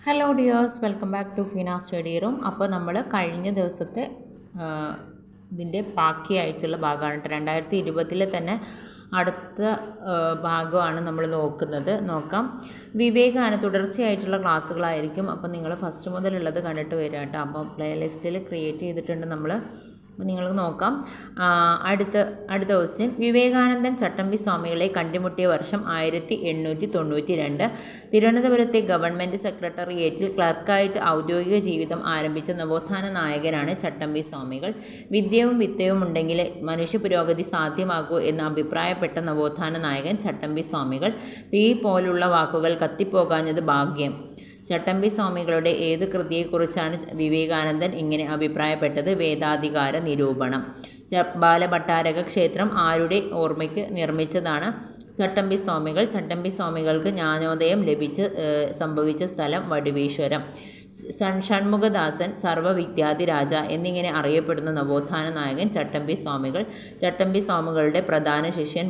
Hello dears, welcome back to Feena study room. അപ്പോൾ നമ്മൾ കഴിഞ്ഞ ദിവസത്തെ ഇതിൻ്റെ ബാക്കിയായിട്ടുള്ള ഭാഗമാണ് 2020 തന്നെ അടുത്ത ഭാഗമാണ് നമ്മൾ നോക്കാം. വിവേകാന തുടർച്ചയായിട്ടുള്ള ക്ലാസ്സുകളായിരിക്കും. അപ്പോൾ നിങ്ങൾ ഫസ്റ്റ് മുതലുള്ളത് കണ്ടിട്ട് വരിക കേട്ടോ. അപ്പോൾ പ്ലേ ലിസ്റ്റിൽ ക്രിയേറ്റ് ചെയ്തിട്ടുണ്ട് നമ്മൾ. അപ്പോൾ നിങ്ങൾക്ക് നോക്കാം. അടുത്ത ക്വസ്റ്റ്യൻ, വിവേകാനന്ദൻ ചട്ടമ്പി സ്വാമികളെ കണ്ടുമുട്ടിയ വർഷം 1892. തിരുവനന്തപുരത്തെ ഗവൺമെൻറ് സെക്രട്ടേറിയറ്റിൽ ക്ലർക്കായിട്ട് ഔദ്യോഗിക ജീവിതം ആരംഭിച്ച നവോത്ഥാന നായകനാണ് ചട്ടമ്പി സ്വാമികൾ. വിദ്യയും വിത്തയും ഉണ്ടെങ്കിൽ മനുഷ്യ പുരോഗതി സാധ്യമാകൂ എന്ന് അഭിപ്രായപ്പെട്ട നവോത്ഥാന നായകൻ ചട്ടമ്പി സ്വാമികൾ. തീ പോലുള്ള വാക്കുകൾ കത്തിപ്പോകാഞ്ഞത് ഭാഗ്യം. ചട്ടമ്പി സ്വാമികളുടെ ഏത് കൃതിയെക്കുറിച്ചാണ് വിവേകാനന്ദൻ ഇങ്ങനെ അഭിപ്രായപ്പെട്ടത്? വേദാധികാര നിരൂപണം. ബാലഭട്ടാരക ക്ഷേത്രം ആരുടെ ഓർമ്മയ്ക്ക് നിർമ്മിച്ചതാണ്? ചട്ടമ്പി സ്വാമികൾ. ചട്ടമ്പി സ്വാമികൾക്ക് ജ്ഞാനോദയം സംഭവിച്ച സ്ഥലം വടുവേശ്വരം. ഷൺമുഖദാസൻ, സർവവിദ്യാധിരാജ എന്നിങ്ങനെ അറിയപ്പെടുന്ന നവോത്ഥാന നായകൻ ചട്ടമ്പി സ്വാമികൾ. ചട്ടമ്പി സ്വാമികളുടെ പ്രധാന ശിഷ്യൻ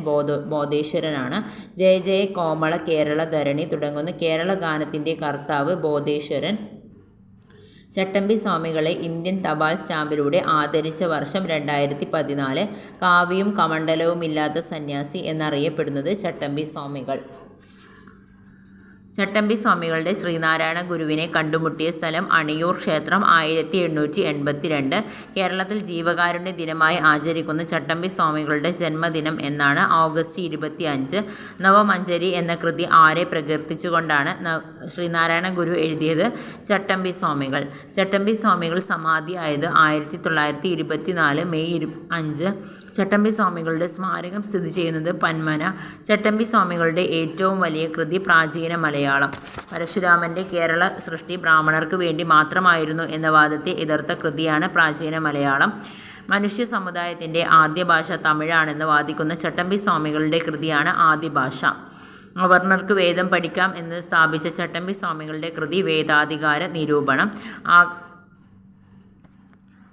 ബോധേശ്വരനാണ്. ജയ ജയ കോമള കേരള ധരണി തുടങ്ങുന്ന കേരള ഗാനത്തിൻ്റെ കർത്താവ് ബോധേശ്വരൻ. ചട്ടമ്പി സ്വാമികളെ ഇന്ത്യൻ തപാൽ സ്റ്റാമ്പിലൂടെ ആദരിച്ച വർഷം 2014. കാവ്യവും കമണ്ഡലവുമില്ലാത്ത സന്യാസി എന്നറിയപ്പെടുന്നത് ചട്ടമ്പി സ്വാമികൾ. ചട്ടമ്പി സ്വാമികളുടെ ശ്രീനാരായണ ഗുരുവിനെ കണ്ടുമുട്ടിയ സ്ഥലം അണിയൂർ ക്ഷേത്രം. 1882. കേരളത്തിൽ ജീവകാരുണ്യ ദിനമായി ആചരിക്കുന്ന ചട്ടമ്പി സ്വാമികളുടെ ജന്മദിനം എന്നാണ്? ഓഗസ്റ്റ് 25. നവമഞ്ജരി എന്ന കൃതി ആരെ പ്രകീർത്തിച്ചുകൊണ്ടാണ് ശ്രീനാരായണ ഗുരു എഴുതിയത്? ചട്ടമ്പി സ്വാമികൾ. ചട്ടമ്പി സ്വാമികൾ സമാധിയായത് 1924 മെയ് 5. ചട്ടമ്പി സ്വാമികളുടെ സ്മാരകം സ്ഥിതി ചെയ്യുന്നത് പന്മന. ചട്ടമ്പി സ്വാമികളുടെ ഏറ്റവും വലിയ കൃതി പ്രാചീന മലയാളം. പരശുരാമൻ്റെ കേരള സൃഷ്ടി ബ്രാഹ്മണർക്ക് വേണ്ടി മാത്രമായിരുന്നു എന്ന വാദത്തെ എതിർത്ത കൃതിയാണ് പ്രാചീന മലയാളം. മനുഷ്യ സമുദായത്തിൻ്റെ ആദ്യ ഭാഷ തമിഴാണെന്ന് വാദിക്കുന്ന ചട്ടമ്പി സ്വാമികളുടെ കൃതിയാണ് ആദിഭാഷ. അവർണർക്ക് വേദം പഠിക്കാം എന്ന് സ്ഥാപിച്ച ചട്ടമ്പി സ്വാമികളുടെ കൃതി വേദാധികാര നിരൂപണം.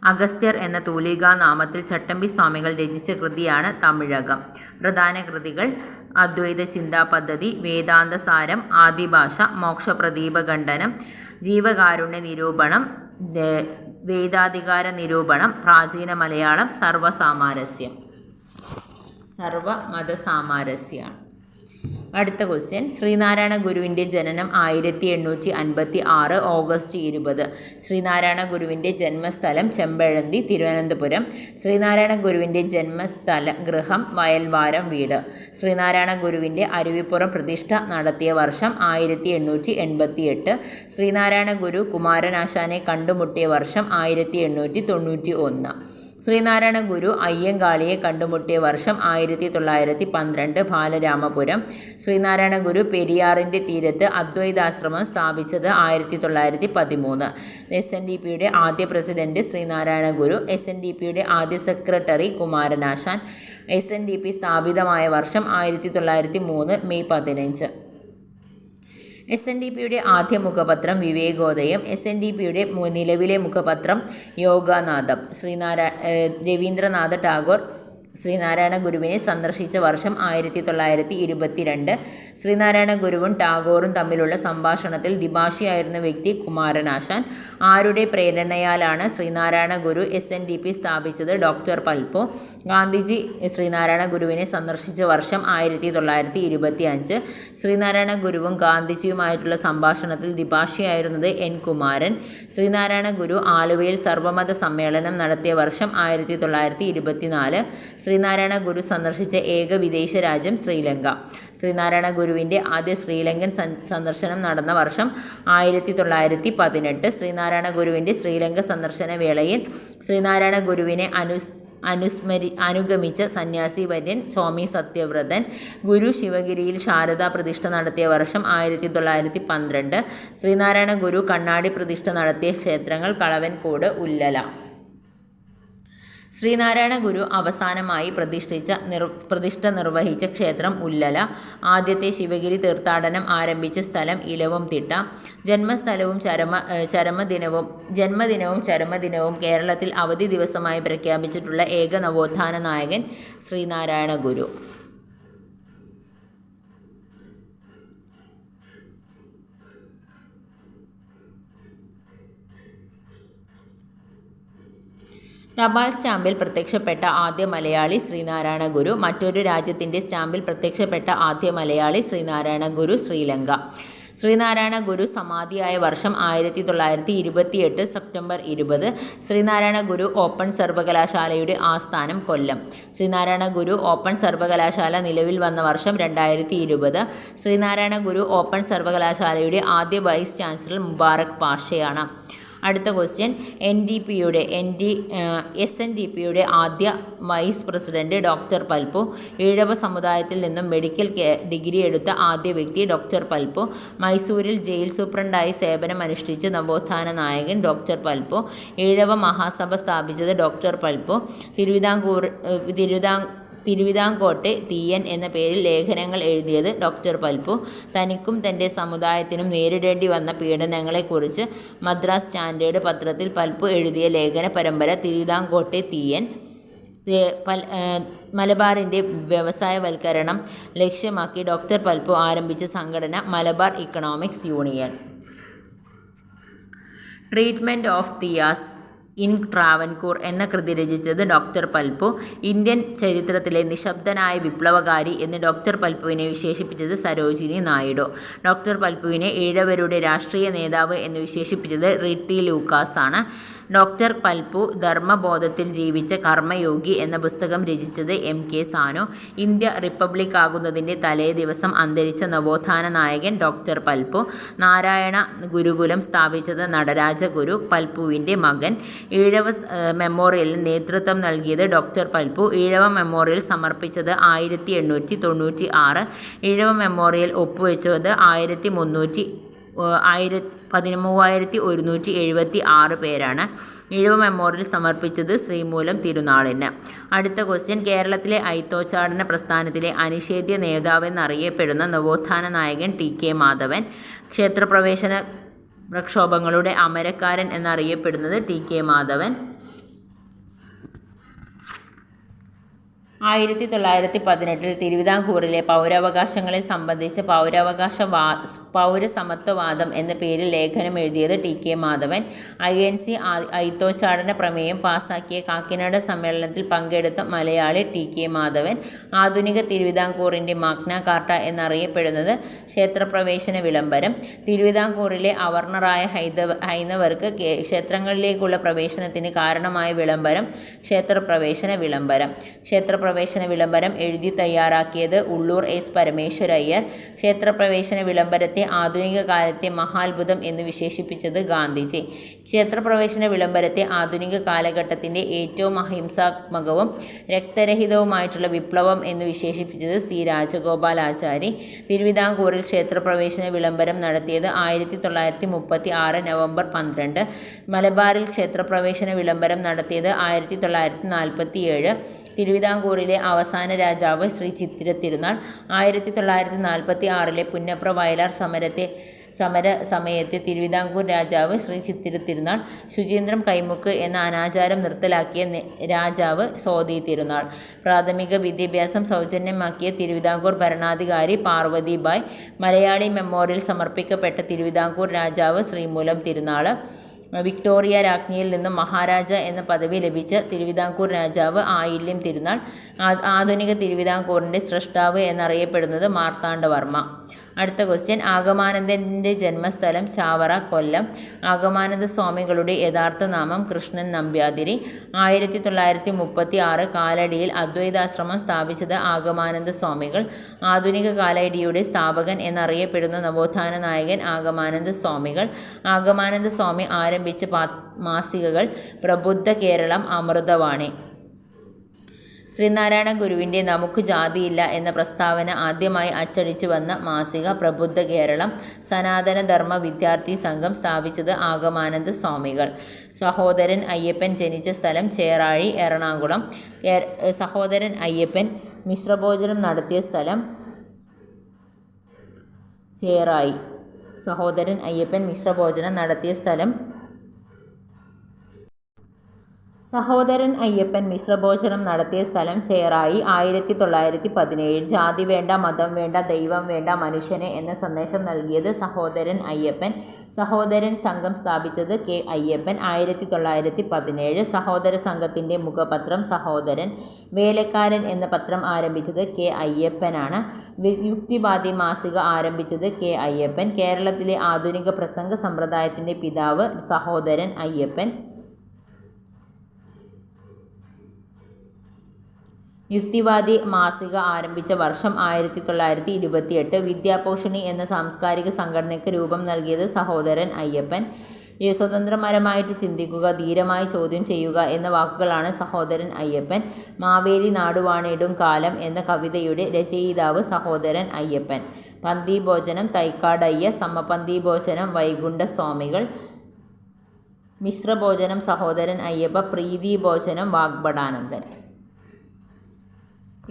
അഗസ്ത്യർ എന്ന തൂലികാനാമത്തിൽ ചട്ടമ്പി സ്വാമികൾ രചിച്ച കൃതിയാണ് തമിഴകം. പ്രധാന കൃതികൾ: അദ്വൈത ചിന്താ പദ്ധതി, വേദാന്തസാരം, ആദിഭാഷ, മോക്ഷപ്രദീപഖണ്ഡനം, ജീവകാരുണ്യ നിരൂപണം, വേദാധികാര നിരൂപണം, പ്രാചീന മലയാളം, സർവമതസാമരസ്യം. അടുത്ത ക്വസ്റ്റ്യൻ, ശ്രീനാരായണ ഗുരുവിൻ്റെ ജനനം 1856 ഓഗസ്റ്റ് 20. ശ്രീനാരായണ ഗുരുവിൻ്റെ ജന്മസ്ഥലം ചെമ്പഴന്തി, തിരുവനന്തപുരം. ശ്രീനാരായണ ഗുരുവിൻ്റെ ഗൃഹം വയൽവാരം വീട്. ശ്രീനാരായണ ഗുരുവിൻ്റെ അരുവിപ്പുറം പ്രതിഷ്ഠ നടത്തിയ വർഷം 1888. ശ്രീനാരായണ ഗുരു കുമാരനാശാനെ കണ്ടുമുട്ടിയ വർഷം 1891. ശ്രീനാരായണ ഗുരു അയ്യങ്കാളിയെ കണ്ടുമുട്ടിയ വർഷം 1912 ബാലരാമപുരം. ശ്രീനാരായണ ഗുരു പെരിയാറിൻ്റെ തീരത്ത് അദ്വൈതാശ്രമം സ്ഥാപിച്ചത് 1913. SNDPയുടെ ആദ്യ പ്രസിഡന്റ് ശ്രീനാരായണ ഗുരു. SNDPയുടെ ആദ്യ സെക്രട്ടറി കുമാരനാശാൻ. SNDP സ്ഥാപിതമായ വർഷം 1903 മെയ് 15. SNDPയുടെ ആദ്യ മുഖപത്രം വിവേകോദയം. SNDPയുടെ നിലവിലെ മുഖപത്രം യോഗനാഥം. രവീന്ദ്രനാഥ ടാഗോർ ശ്രീനാരായണ ഗുരുവിനെ സന്ദർശിച്ച വർഷം 1922. ശ്രീനാരായണ ഗുരുവും ടാഗോറും തമ്മിലുള്ള സംഭാഷണത്തിൽ ദ്വിഭാഷിയായിരുന്ന വ്യക്തി കുമാരനാശാൻ. ആരുടെ പ്രേരണയാലാണ് ശ്രീനാരായണ ഗുരു SNDP സ്ഥാപിച്ചത്? ഡോക്ടർ പൽപു. ഗാന്ധിജി ശ്രീനാരായണ ഗുരുവിനെ സന്ദർശിച്ച വർഷം 1925. ശ്രീനാരായണ ഗുരുവും ഗാന്ധിജിയുമായിട്ടുള്ള സംഭാഷണത്തിൽ ദ്വിഭാഷിയായിരുന്നത് N. കുമാരൻ. ശ്രീനാരായണ ഗുരു ആലുവയിൽ സർവമത സമ്മേളനം നടത്തിയ വർഷം 1924. ശ്രീനാരായണ ഗുരു സന്ദർശിച്ച ഏക വിദേശ രാജ്യം ശ്രീലങ്ക. ശ്രീനാരായണ ഗുരുവിൻ്റെ ആദ്യ ശ്രീലങ്കൻ സന്ദർശനം നടന്ന വർഷം 1918. ശ്രീനാരായണ ഗുരുവിൻ്റെ ശ്രീലങ്ക സന്ദർശന വേളയിൽ ശ്രീനാരായണ ഗുരുവിനെ അനുഗമിച്ച സന്യാസി വര്യൻ സ്വാമി സത്യവ്രതൻ. ഗുരു ശിവഗിരിയിൽ ശാരദാ പ്രതിഷ്ഠ നടത്തിയ വർഷം 1912. ശ്രീനാരായണ ഗുരു കണ്ണാടി പ്രതിഷ്ഠ നടത്തിയ ക്ഷേത്രങ്ങൾ കളവൻകോട്, ഉല്ലല. ശ്രീനാരായണ ഗുരു അവസാനമായി പ്രതിഷ്ഠ നിർവഹിച്ച ക്ഷേത്രം ഉല്ലല. ആദ്യത്തെ ശിവഗിരി തീർത്ഥാടനം ആരംഭിച്ച സ്ഥലം ഇലവുംതിട്ട. ജന്മസ്ഥലവും ജന്മദിനവും ചരമദിനവും കേരളത്തിൽ അവധി ദിവസമായി പ്രഖ്യാപിച്ചിട്ടുള്ള ഏക നവോത്ഥാന നായകൻ ശ്രീനാരായണ ഗുരു. തപാൽ സ്റ്റാമ്പിൽ പ്രത്യക്ഷപ്പെട്ട ആദ്യ മലയാളി ശ്രീനാരായണ ഗുരു. മറ്റൊരു രാജ്യത്തിൻ്റെ സ്റ്റാമ്പിൽ പ്രത്യക്ഷപ്പെട്ട ആദ്യ മലയാളി ശ്രീനാരായണ ഗുരു, ശ്രീലങ്ക. ശ്രീനാരായണ ഗുരു സമാധിയായ വർഷം 1928 സെപ്റ്റംബർ 20. ശ്രീനാരായണ ഗുരു ഓപ്പൺ സർവകലാശാലയുടെ ആസ്ഥാനം കൊല്ലം. ശ്രീനാരായണ ഗുരു ഓപ്പൺ സർവകലാശാല നിലവിൽ വന്ന വർഷം 2020. ശ്രീനാരായണ ഗുരു ഓപ്പൺ സർവകലാശാലയുടെ ആദ്യ വൈസ് ചാൻസലർ മുബാറക് പാഷയാണ്. അടുത്ത ക്വസ്റ്റ്യൻ, SNDPയുടെ ആദ്യ vice president doctor Palpu. Ezhava സമുദായത്തിൽ നിന്നും മെഡിക്കൽ ഡിഗ്രി എടുത്ത ആദ്യ വ്യക്തി ഡോക്ടർ പൽപ്പു. മൈസൂരിൽ ജയിൽ സൂപ്രണ്ടായി സേവനമനുഷ്ഠിച്ച നവോത്ഥാന നായകൻ ഡോക്ടർ പൽപ്പു. ഈഴവ മഹാസഭ സ്ഥാപിച്ചത് ഡോക്ടർ പൽപ്പു. തിരുവിതാംകോട്ടെ തീയൻ എന്ന പേരിൽ ലേഖനങ്ങൾ എഴുതിയത് ഡോക്ടർ പൽപ്പു. തനിക്കും തൻ്റെ സമുദായത്തിനും നേരിടേണ്ടി വന്ന പീഡനങ്ങളെക്കുറിച്ച് മദ്രാസ് സ്റ്റാൻഡേർഡ് പത്രത്തിൽ പൽപ്പു എഴുതിയ ലേഖന പരമ്പര തിരുവിതാംകോട്ടെ തീയൻ. മലബാറിൻ്റെ വ്യവസായവൽക്കരണം ലക്ഷ്യമാക്കി ഡോക്ടർ പൽപ്പു ആരംഭിച്ച സംഘടന Malabar economics union. Treatment of Thiyyas in Travancore എന്ന കൃതി രചിച്ചത് ഡോക്ടർ പൽപ്പു. ഇന്ത്യൻ ചരിത്രത്തിലെ നിശബ്ദനായ വിപ്ലവകാരി എന്ന് ഡോക്ടർ പൽപ്പുവിനെ വിശേഷിപ്പിച്ചത് സരോജിനി നായിഡു. ഡോക്ടർ പൽപ്പുവിനെ ഈഴവരുടെ രാഷ്ട്രീയ നേതാവ് എന്ന് വിശേഷിപ്പിച്ചത് റിട്ടി ലൂക്കാസ് ആണ്. ഡോക്ടർ പൽപ്പു ധർമ്മബോധത്തിൽ ജീവിച്ച കർമ്മയോഗി എന്ന പുസ്തകം രചിച്ചത് MK സാനു. ഇന്ത്യ റിപ്പബ്ലിക് ആകുന്നതിൻ്റെ തലേ ദിവസം അന്തരിച്ച നവോത്ഥാന നായകൻ ഡോക്ടർ പൽപ്പു. നാരായണ ഗുരുകുലം സ്ഥാപിച്ചത് നടരാജ ഗുരു, പൽപ്പുവിൻ്റെ മകൻ. ഈഴവ മെമ്മോറിയലിന് നേതൃത്വം നൽകിയത് ഡോക്ടർ പൽപ്പു. ഈഴവ മെമ്മോറിയൽ സമർപ്പിച്ചത് 1896. ഈഴവ മെമ്മോറിയൽ ഒപ്പുവെച്ചത് 1376 പേരാണ്. ഈഴവ മെമ്മോറിയൽ സമർപ്പിച്ചത് ശ്രീമൂലം തിരുനാളിന്. അടുത്ത ക്വസ്റ്റ്യൻ, കേരളത്തിലെ അയിത്തോച്ചാടന പ്രസ്ഥാനത്തിലെ അനിഷേധ്യ നേതാവെന്നറിയപ്പെടുന്ന നവോത്ഥാന നായകൻ TK മാധവൻ. ക്ഷേത്രപ്രവേശന പ്രക്ഷോഭങ്ങളുടെ അമരക്കാരൻ എന്നറിയപ്പെടുന്നത് TK മാധവൻ. 1918 തിരുവിതാംകൂറിലെ പൗരാവകാശങ്ങളെ സംബന്ധിച്ച് പൗരസമത്വവാദം എന്ന പേരിൽ ലേഖനം എഴുതിയത് TK മാധവൻ. INC അയിത്തോച്ചാടന പ്രമേയം പാസാക്കിയ കാക്കിനാട് സമ്മേളനത്തിൽ പങ്കെടുത്ത മലയാളി TK മാധവൻ. ആധുനിക തിരുവിതാംകൂറിൻ്റെ മാഗ്ന കാർട്ട എന്നറിയപ്പെടുന്നത് ക്ഷേത്രപ്രവേശന വിളംബരം. തിരുവിതാംകൂറിലെ അവർണരായ ഹൈന്ദവർക്ക് ക്ഷേത്രങ്ങളിലേക്കുള്ള പ്രവേശനത്തിന് കാരണമായ വിളംബരം ക്ഷേത്രപ്രവേശന വിളംബരം. ക്ഷേത്രപ്രവേശന വിളംബരം എഴുതി തയ്യാറാക്കിയത് ഉള്ളൂർ S പരമേശ്വരയ്യർ. ക്ഷേത്രപ്രവേശന വിളംബരത്തെ ആധുനിക കാലത്തെ മഹാത്ഭുതം എന്ന് വിശേഷിപ്പിച്ചത് ഗാന്ധിജി. ക്ഷേത്രപ്രവേശന വിളംബരത്തെ ആധുനിക കാലഘട്ടത്തിൻ്റെ ഏറ്റവും അഹിംസാത്മകവും രക്തരഹിതവുമായിട്ടുള്ള വിപ്ലവം എന്ന് വിശേഷിപ്പിച്ചത് C രാജഗോപാലാചാരി. തിരുവിതാംകൂറിൽ ക്ഷേത്രപ്രവേശന വിളംബരം നടത്തിയത് 1936 നവംബർ 12. മലബാറിൽ ക്ഷേത്രപ്രവേശന വിളംബരം നടത്തിയത് 1947. തിരുവിതാംകൂറിലെ അവസാന രാജാവ് ശ്രീ ചിത്തിര തിരുനാൾ. 1946 പുന്നപ്ര വയലാർ സമയത്തെ തിരുവിതാംകൂർ രാജാവ് ശ്രീ ചിത്തിര തിരുനാൾ. ശുചീന്ദ്രം കൈമുക്ക് എന്ന അനാചാരം നിർത്തലാക്കിയ രാജാവ് സോദി തിരുനാൾ. പ്രാഥമിക വിദ്യാഭ്യാസം സൗജന്യമാക്കിയ തിരുവിതാംകൂർ ഭരണാധികാരി പാർവതിബായ്. മലയാളി മെമ്മോറിയൽ സമർപ്പിക്കപ്പെട്ട തിരുവിതാംകൂർ രാജാവ് ശ്രീമൂലം തിരുനാൾ. വിക്ടോറിയ രാജ്ഞിയിൽ നിന്നും മഹാരാജ എന്ന പദവി ലഭിച്ച തിരുവിതാംകൂർ രാജാവ് ആയില്യം തിരുനാൾ. ആധുനിക തിരുവിതാംകൂറിൻ്റെ സ്രഷ്ടാവ് എന്നറിയപ്പെടുന്നത് മാർത്താണ്ഡവർമ്മ. അടുത്ത ക്വസ്റ്റ്യൻ, ആഗമാനന്ദൻ്റെ ജന്മസ്ഥലം ചാവറ, കൊല്ലം. ആഗമാനന്ദ സ്വാമികളുടെ യഥാർത്ഥ നാമം കൃഷ്ണൻ നമ്പ്യാതിരി. 1936 കാലടിയിൽ അദ്വൈതാശ്രമം സ്ഥാപിച്ചത് ആഗമാനന്ദ സ്വാമികൾ. ആധുനിക കാലടിയുടെ സ്ഥാപകൻ എന്നറിയപ്പെടുന്ന നവോത്ഥാന നായകൻ ആഗമാനന്ദ സ്വാമികൾ. ആഗമാനന്ദ സ്വാമി ആരംഭിച്ച മാസികകൾ പ്രബുദ്ധ കേരളം, അമൃതവാണി. ശ്രീനാരായണ ഗുരുവിൻ്റെ നമുക്ക് ജാതിയില്ല എന്ന പ്രസ്താവന ആദ്യമായി അച്ചടിച്ചു വന്ന മാസിക പ്രബുദ്ധ കേരളം. സനാതന ധർമ്മ വിദ്യാർത്ഥി സംഘം സ്ഥാപിച്ചത് ആഗമാനന്ദ സ്വാമികൾ. സഹോദരൻ അയ്യപ്പൻ ജനിച്ച സ്ഥലം ചേറാഴി, എറണാകുളം. സഹോദരൻ അയ്യപ്പൻ മിശ്രഭോജനം നടത്തിയ സ്ഥലം ചേറായി. സഹോദരൻ അയ്യപ്പൻ മിശ്രഭോജനം നടത്തിയ സ്ഥലം സഹോദരൻ അയ്യപ്പൻ മിശ്രഭോജനം നടത്തിയ സ്ഥലം ചേറായി. 1917 ജാതി വേണ്ട, മതം വേണ്ട, ദൈവം വേണ്ട, മനുഷ്യനെ എന്ന സന്ദേശം നൽകിയത് സഹോദരൻ അയ്യപ്പൻ. സഹോദരൻ സംഘം സ്ഥാപിച്ചത് കെ അയ്യപ്പൻ. 1917 സഹോദര സംഘത്തിൻ്റെ മുഖപത്രം സഹോദരൻ. വേലക്കാരൻ എന്ന പത്രം ആരംഭിച്ചത് കെ അയ്യപ്പനാണ്. യുക്തിവാദി മാസിക ആരംഭിച്ചത് കെ അയ്യപ്പൻ. കേരളത്തിലെ ആധുനിക പ്രസംഗ സമ്പ്രദായത്തിൻ്റെ പിതാവ് സഹോദരൻ അയ്യപ്പൻ. യുക്തിവാദി മാസിക ആരംഭിച്ച വർഷം 1928. വിദ്യാപോഷിണി എന്ന സാംസ്കാരിക സംഘടനയ്ക്ക് രൂപം നൽകിയത് സഹോദരൻ അയ്യപ്പൻ. സ്വതന്ത്രപരമായിട്ട് ചിന്തിക്കുക, ധീരമായി ചോദ്യം ചെയ്യുക എന്ന വാക്കുകളാണ് സഹോദരൻ അയ്യപ്പൻ. മാവേലി നാടുവാണിടും കാലം എന്ന കവിതയുടെ രചയിതാവ് സഹോദരൻ അയ്യപ്പൻ. പന്തിഭോജനം തൈക്കാടയ്യ, സമപന്തിഭോജനം വൈകുണ്ഠസ്വാമികൾ. മിശ്രഭോജനം സഹോദരൻ അയ്യപ്പ. പ്രീതിഭോജനം വാഗ്ഭടാനന്ദൻ.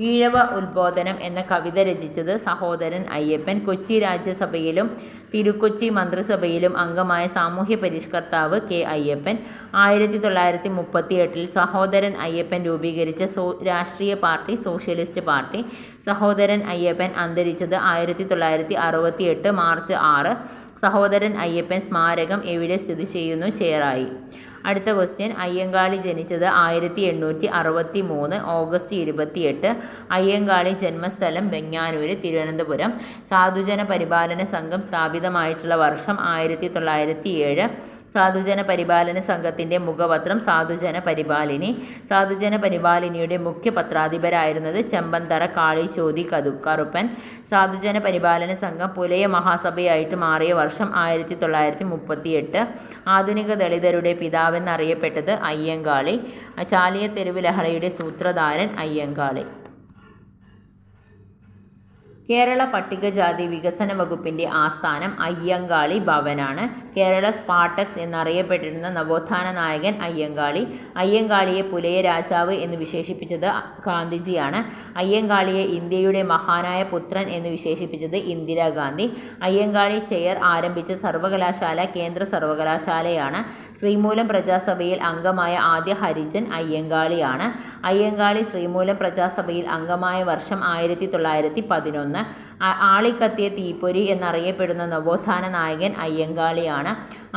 ഈഴവ ഉത്ബോധനം എന്ന കവിത രചിച്ചത് സഹോദരൻ അയ്യപ്പൻ. കൊച്ചി രാജ്യസഭയിലും തിരുക്കൊച്ചി മന്ത്രിസഭയിലും അംഗമായ സാമൂഹ്യ പരിഷ്കർത്താവ് കെ അയ്യപ്പൻ. 1938 സഹോദരൻ അയ്യപ്പൻ രൂപീകരിച്ച രാഷ്ട്രീയ party socialist party. Sahodaran Ayyappan അന്തരിച്ചത് 1968 മാർച്ച് 6. സഹോദരൻ അയ്യപ്പൻ സ്മാരകം എവിടെ സ്ഥിതി ചെയ്യുന്നു? ചേറായി. അടുത്ത ക്വസ്റ്റ്യൻ, അയ്യങ്കാളി ജനിച്ചത് 1863 ഓഗസ്റ്റ് 28. അയ്യങ്കാളി ജന്മസ്ഥലം വെങ്ങാനൂർ, തിരുവനന്തപുരം. സാധുജന പരിപാലന സംഘം സ്ഥാപിതമായിട്ടുള്ള വർഷം 1907. സാധുജന പരിപാലന സംഘത്തിൻ്റെ മുഖപത്രം സാധുജന പരിപാലിനി. സാധുജന പരിപാലിനിയുടെ മുഖ്യ പത്രാധിപരായിരുന്നത് ചെമ്പന്തറ കാളിച്ചോതി കറുപ്പൻ. സാധുജന പരിപാലന സംഘം പുലയ മഹാസഭയായിട്ട് മാറിയ വർഷം 1938. ആധുനിക ദളിതരുടെ പിതാവെന്നറിയപ്പെട്ടത് അയ്യങ്കാളി. ചാലിയ തെരുവ് ലഹളയുടെ സൂത്രധാരൻ അയ്യങ്കാളി. കേരള പട്ടികജാതി വികസന വകുപ്പിൻ്റെ ആസ്ഥാനം അയ്യങ്കാളി ഭവനാണ്. കേരള സ്പാർട്ടക്സ് എന്നറിയപ്പെട്ടിരുന്ന നവോത്ഥാന നായകൻ അയ്യങ്കാളി. അയ്യങ്കാളിയെ പുലയ രാജാവ് എന്ന് വിശേഷിപ്പിച്ചത് ഗാന്ധിജിയാണ്. അയ്യങ്കാളിയെ ഇന്ത്യയുടെ മഹാനായ പുത്രൻ എന്ന് വിശേഷിപ്പിച്ചത് ഇന്ദിരാഗാന്ധി. അയ്യങ്കാളി ചെയർ ആരംഭിച്ച സർവകലാശാല കേന്ദ്ര സർവകലാശാലയാണ്. ശ്രീമൂലം പ്രജാസഭയിൽ അംഗമായ ആദ്യ ഹരിജൻ അയ്യങ്കാളിയാണ്. അയ്യങ്കാളി ശ്രീമൂലം പ്രജാസഭയിൽ അംഗമായ വർഷം 1911. ആളിക്കത്തിയ തീപ്പൊരി എന്നറിയപ്പെടുന്ന നവോത്ഥാന നായകൻ അയ്യങ്കാളിയാണ്.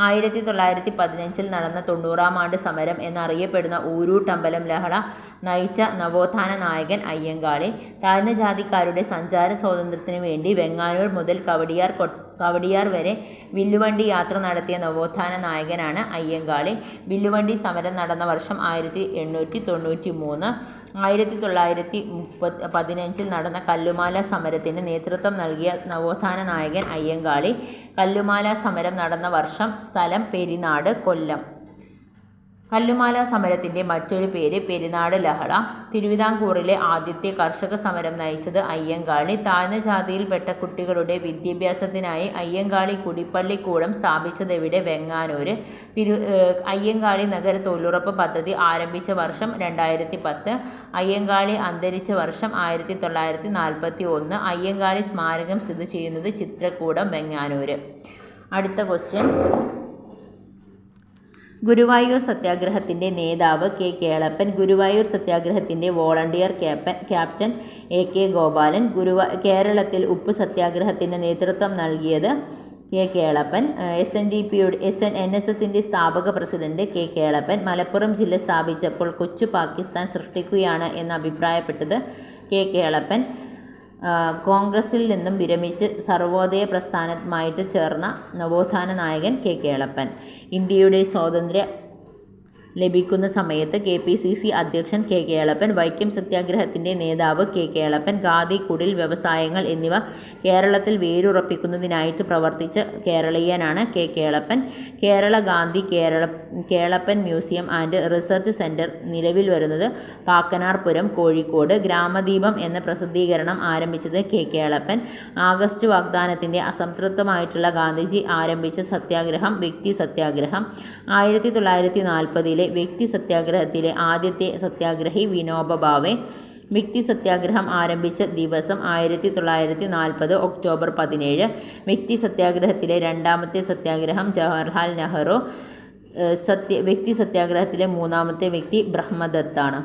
1915 നടന്ന 90-ാം ആണ്ട് സമരം എന്നറിയപ്പെടുന്ന ഊരൂട്ടമ്പലം ലഹള നയിച്ച നവോത്ഥാന നായകൻ അയ്യങ്കാളി. താഴ്ന്ന ജാതിക്കാരുടെ സഞ്ചാര സ്വാതന്ത്ര്യത്തിനു വേണ്ടി വെങ്ങാനൂർ മുതൽ കവടിയാർ വരെ വില്ലുവണ്ടി യാത്ര നടത്തിയ നവോത്ഥാന നായകനാണ് അയ്യങ്കാളി. വില്ലുവണ്ടി സമരം നടന്ന വർഷം 1893. 1915 നടന്ന കല്ലുമാല സമരത്തിന് നേതൃത്വം നൽകിയ നവോത്ഥാന നായകൻ അയ്യങ്കാളി. കല്ലുമാല സമരം നടന്ന വർഷം, സ്ഥലം പെരിനാട്, കൊല്ലം. കല്ലുമാല സമരത്തിൻ്റെ മറ്റൊരു പേര് പെരിനാട് ലഹള. തിരുവിതാംകൂറിലെ ആദ്യത്തെ കർഷക സമരം നയിച്ചത് അയ്യങ്കാളി. താഴ്ന്ന ജാതിയിൽപ്പെട്ട കുട്ടികളുടെ വിദ്യാഭ്യാസത്തിനായി അയ്യങ്കാളി കുടിപ്പള്ളിക്കൂടം സ്ഥാപിച്ചതെവിടെ? വെങ്ങാനൂർ. അയ്യങ്കാളി നഗര തൊഴിലുറപ്പ് പദ്ധതി ആരംഭിച്ച വർഷം 2010. അയ്യങ്കാളി അന്തരിച്ച വർഷം 1941. അയ്യങ്കാളി സ്മാരകം സ്ഥിതി ചെയ്യുന്നത് ചിത്രക്കൂടം, വെങ്ങാനൂർ. അടുത്ത ക്വസ്റ്റ്യൻ, ഗുരുവായൂർ സത്യാഗ്രഹത്തിൻ്റെ നേതാവ് കെ കേളപ്പൻ. ഗുരുവായൂർ സത്യാഗ്രഹത്തിൻ്റെ volunteer captain A K Gopalan. കേരളത്തിൽ ഉപ്പ് സത്യാഗ്രഹത്തിന് നേതൃത്വം നൽകിയത് കെ കേളപ്പൻ. NSSൻ്റെ സ്ഥാപക പ്രസിഡന്റ് കെ കേളപ്പൻ. മലപ്പുറം ജില്ല സ്ഥാപിച്ചപ്പോൾ കൊച്ചു പാകിസ്ഥാൻ സൃഷ്ടിക്കുകയാണ് എന്ന് അഭിപ്രായപ്പെട്ടത് കെ കേളപ്പൻ. കോൺഗ്രസിൽ നിന്നും വിരമിച്ച് സർവോദയ പ്രസ്ഥാനവുമായിട്ട് ചേർന്ന നവോത്ഥാന നായകൻ കെ കേളപ്പൻ. ഇന്ത്യയുടെ സ്വാതന്ത്ര്യം ലഭിക്കുന്ന സമയത്ത് KPCC അധ്യക്ഷൻ കെ കേളപ്പൻ. വൈക്കം സത്യാഗ്രഹത്തിൻ്റെ നേതാവ് കെ കേളപ്പൻ. ഖാദി, കുടിൽ വ്യവസായങ്ങൾ എന്നിവ കേരളത്തിൽ വേരുറപ്പിക്കുന്നതിനായിട്ട് പ്രവർത്തിച്ച കേരളീയനാണ് K Kelappan. Kerala Gandhi Kelappan museum and research centre നിലവിൽ വരുന്നത് പാക്കനാർപുരം, കോഴിക്കോട്. ഗ്രാമദീപം എന്ന പ്രസിദ്ധീകരണം ആരംഭിച്ചത് കെ കേളപ്പൻ. ആഗസ്റ്റ് വാഗ്ദാനത്തിൻ്റെ അസംതൃപ്തമായിട്ടുള്ള ഗാന്ധിജി ആരംഭിച്ച സത്യാഗ്രഹം വ്യക്തി സത്യാഗ്രഹം. 1940 വ്യക്തി സത്യാഗ്രഹത്തിലെ ആദ്യത്തെ സത്യാഗ്രഹി വിനോബ ഭാവെ. വ്യക്തി സത്യാഗ്രഹം ആരംഭിച്ച ദിവസം 1940 ഒക്ടോബർ 17. വ്യക്തി സത്യാഗ്രഹത്തിലെ രണ്ടാമത്തെ സത്യാഗ്രഹം ജവഹർലാൽ നെഹ്റു. വ്യക്തി സത്യാഗ്രഹത്തിലെ മൂന്നാമത്തെ വ്യക്തി ബ്രഹ്മദത്താണ്.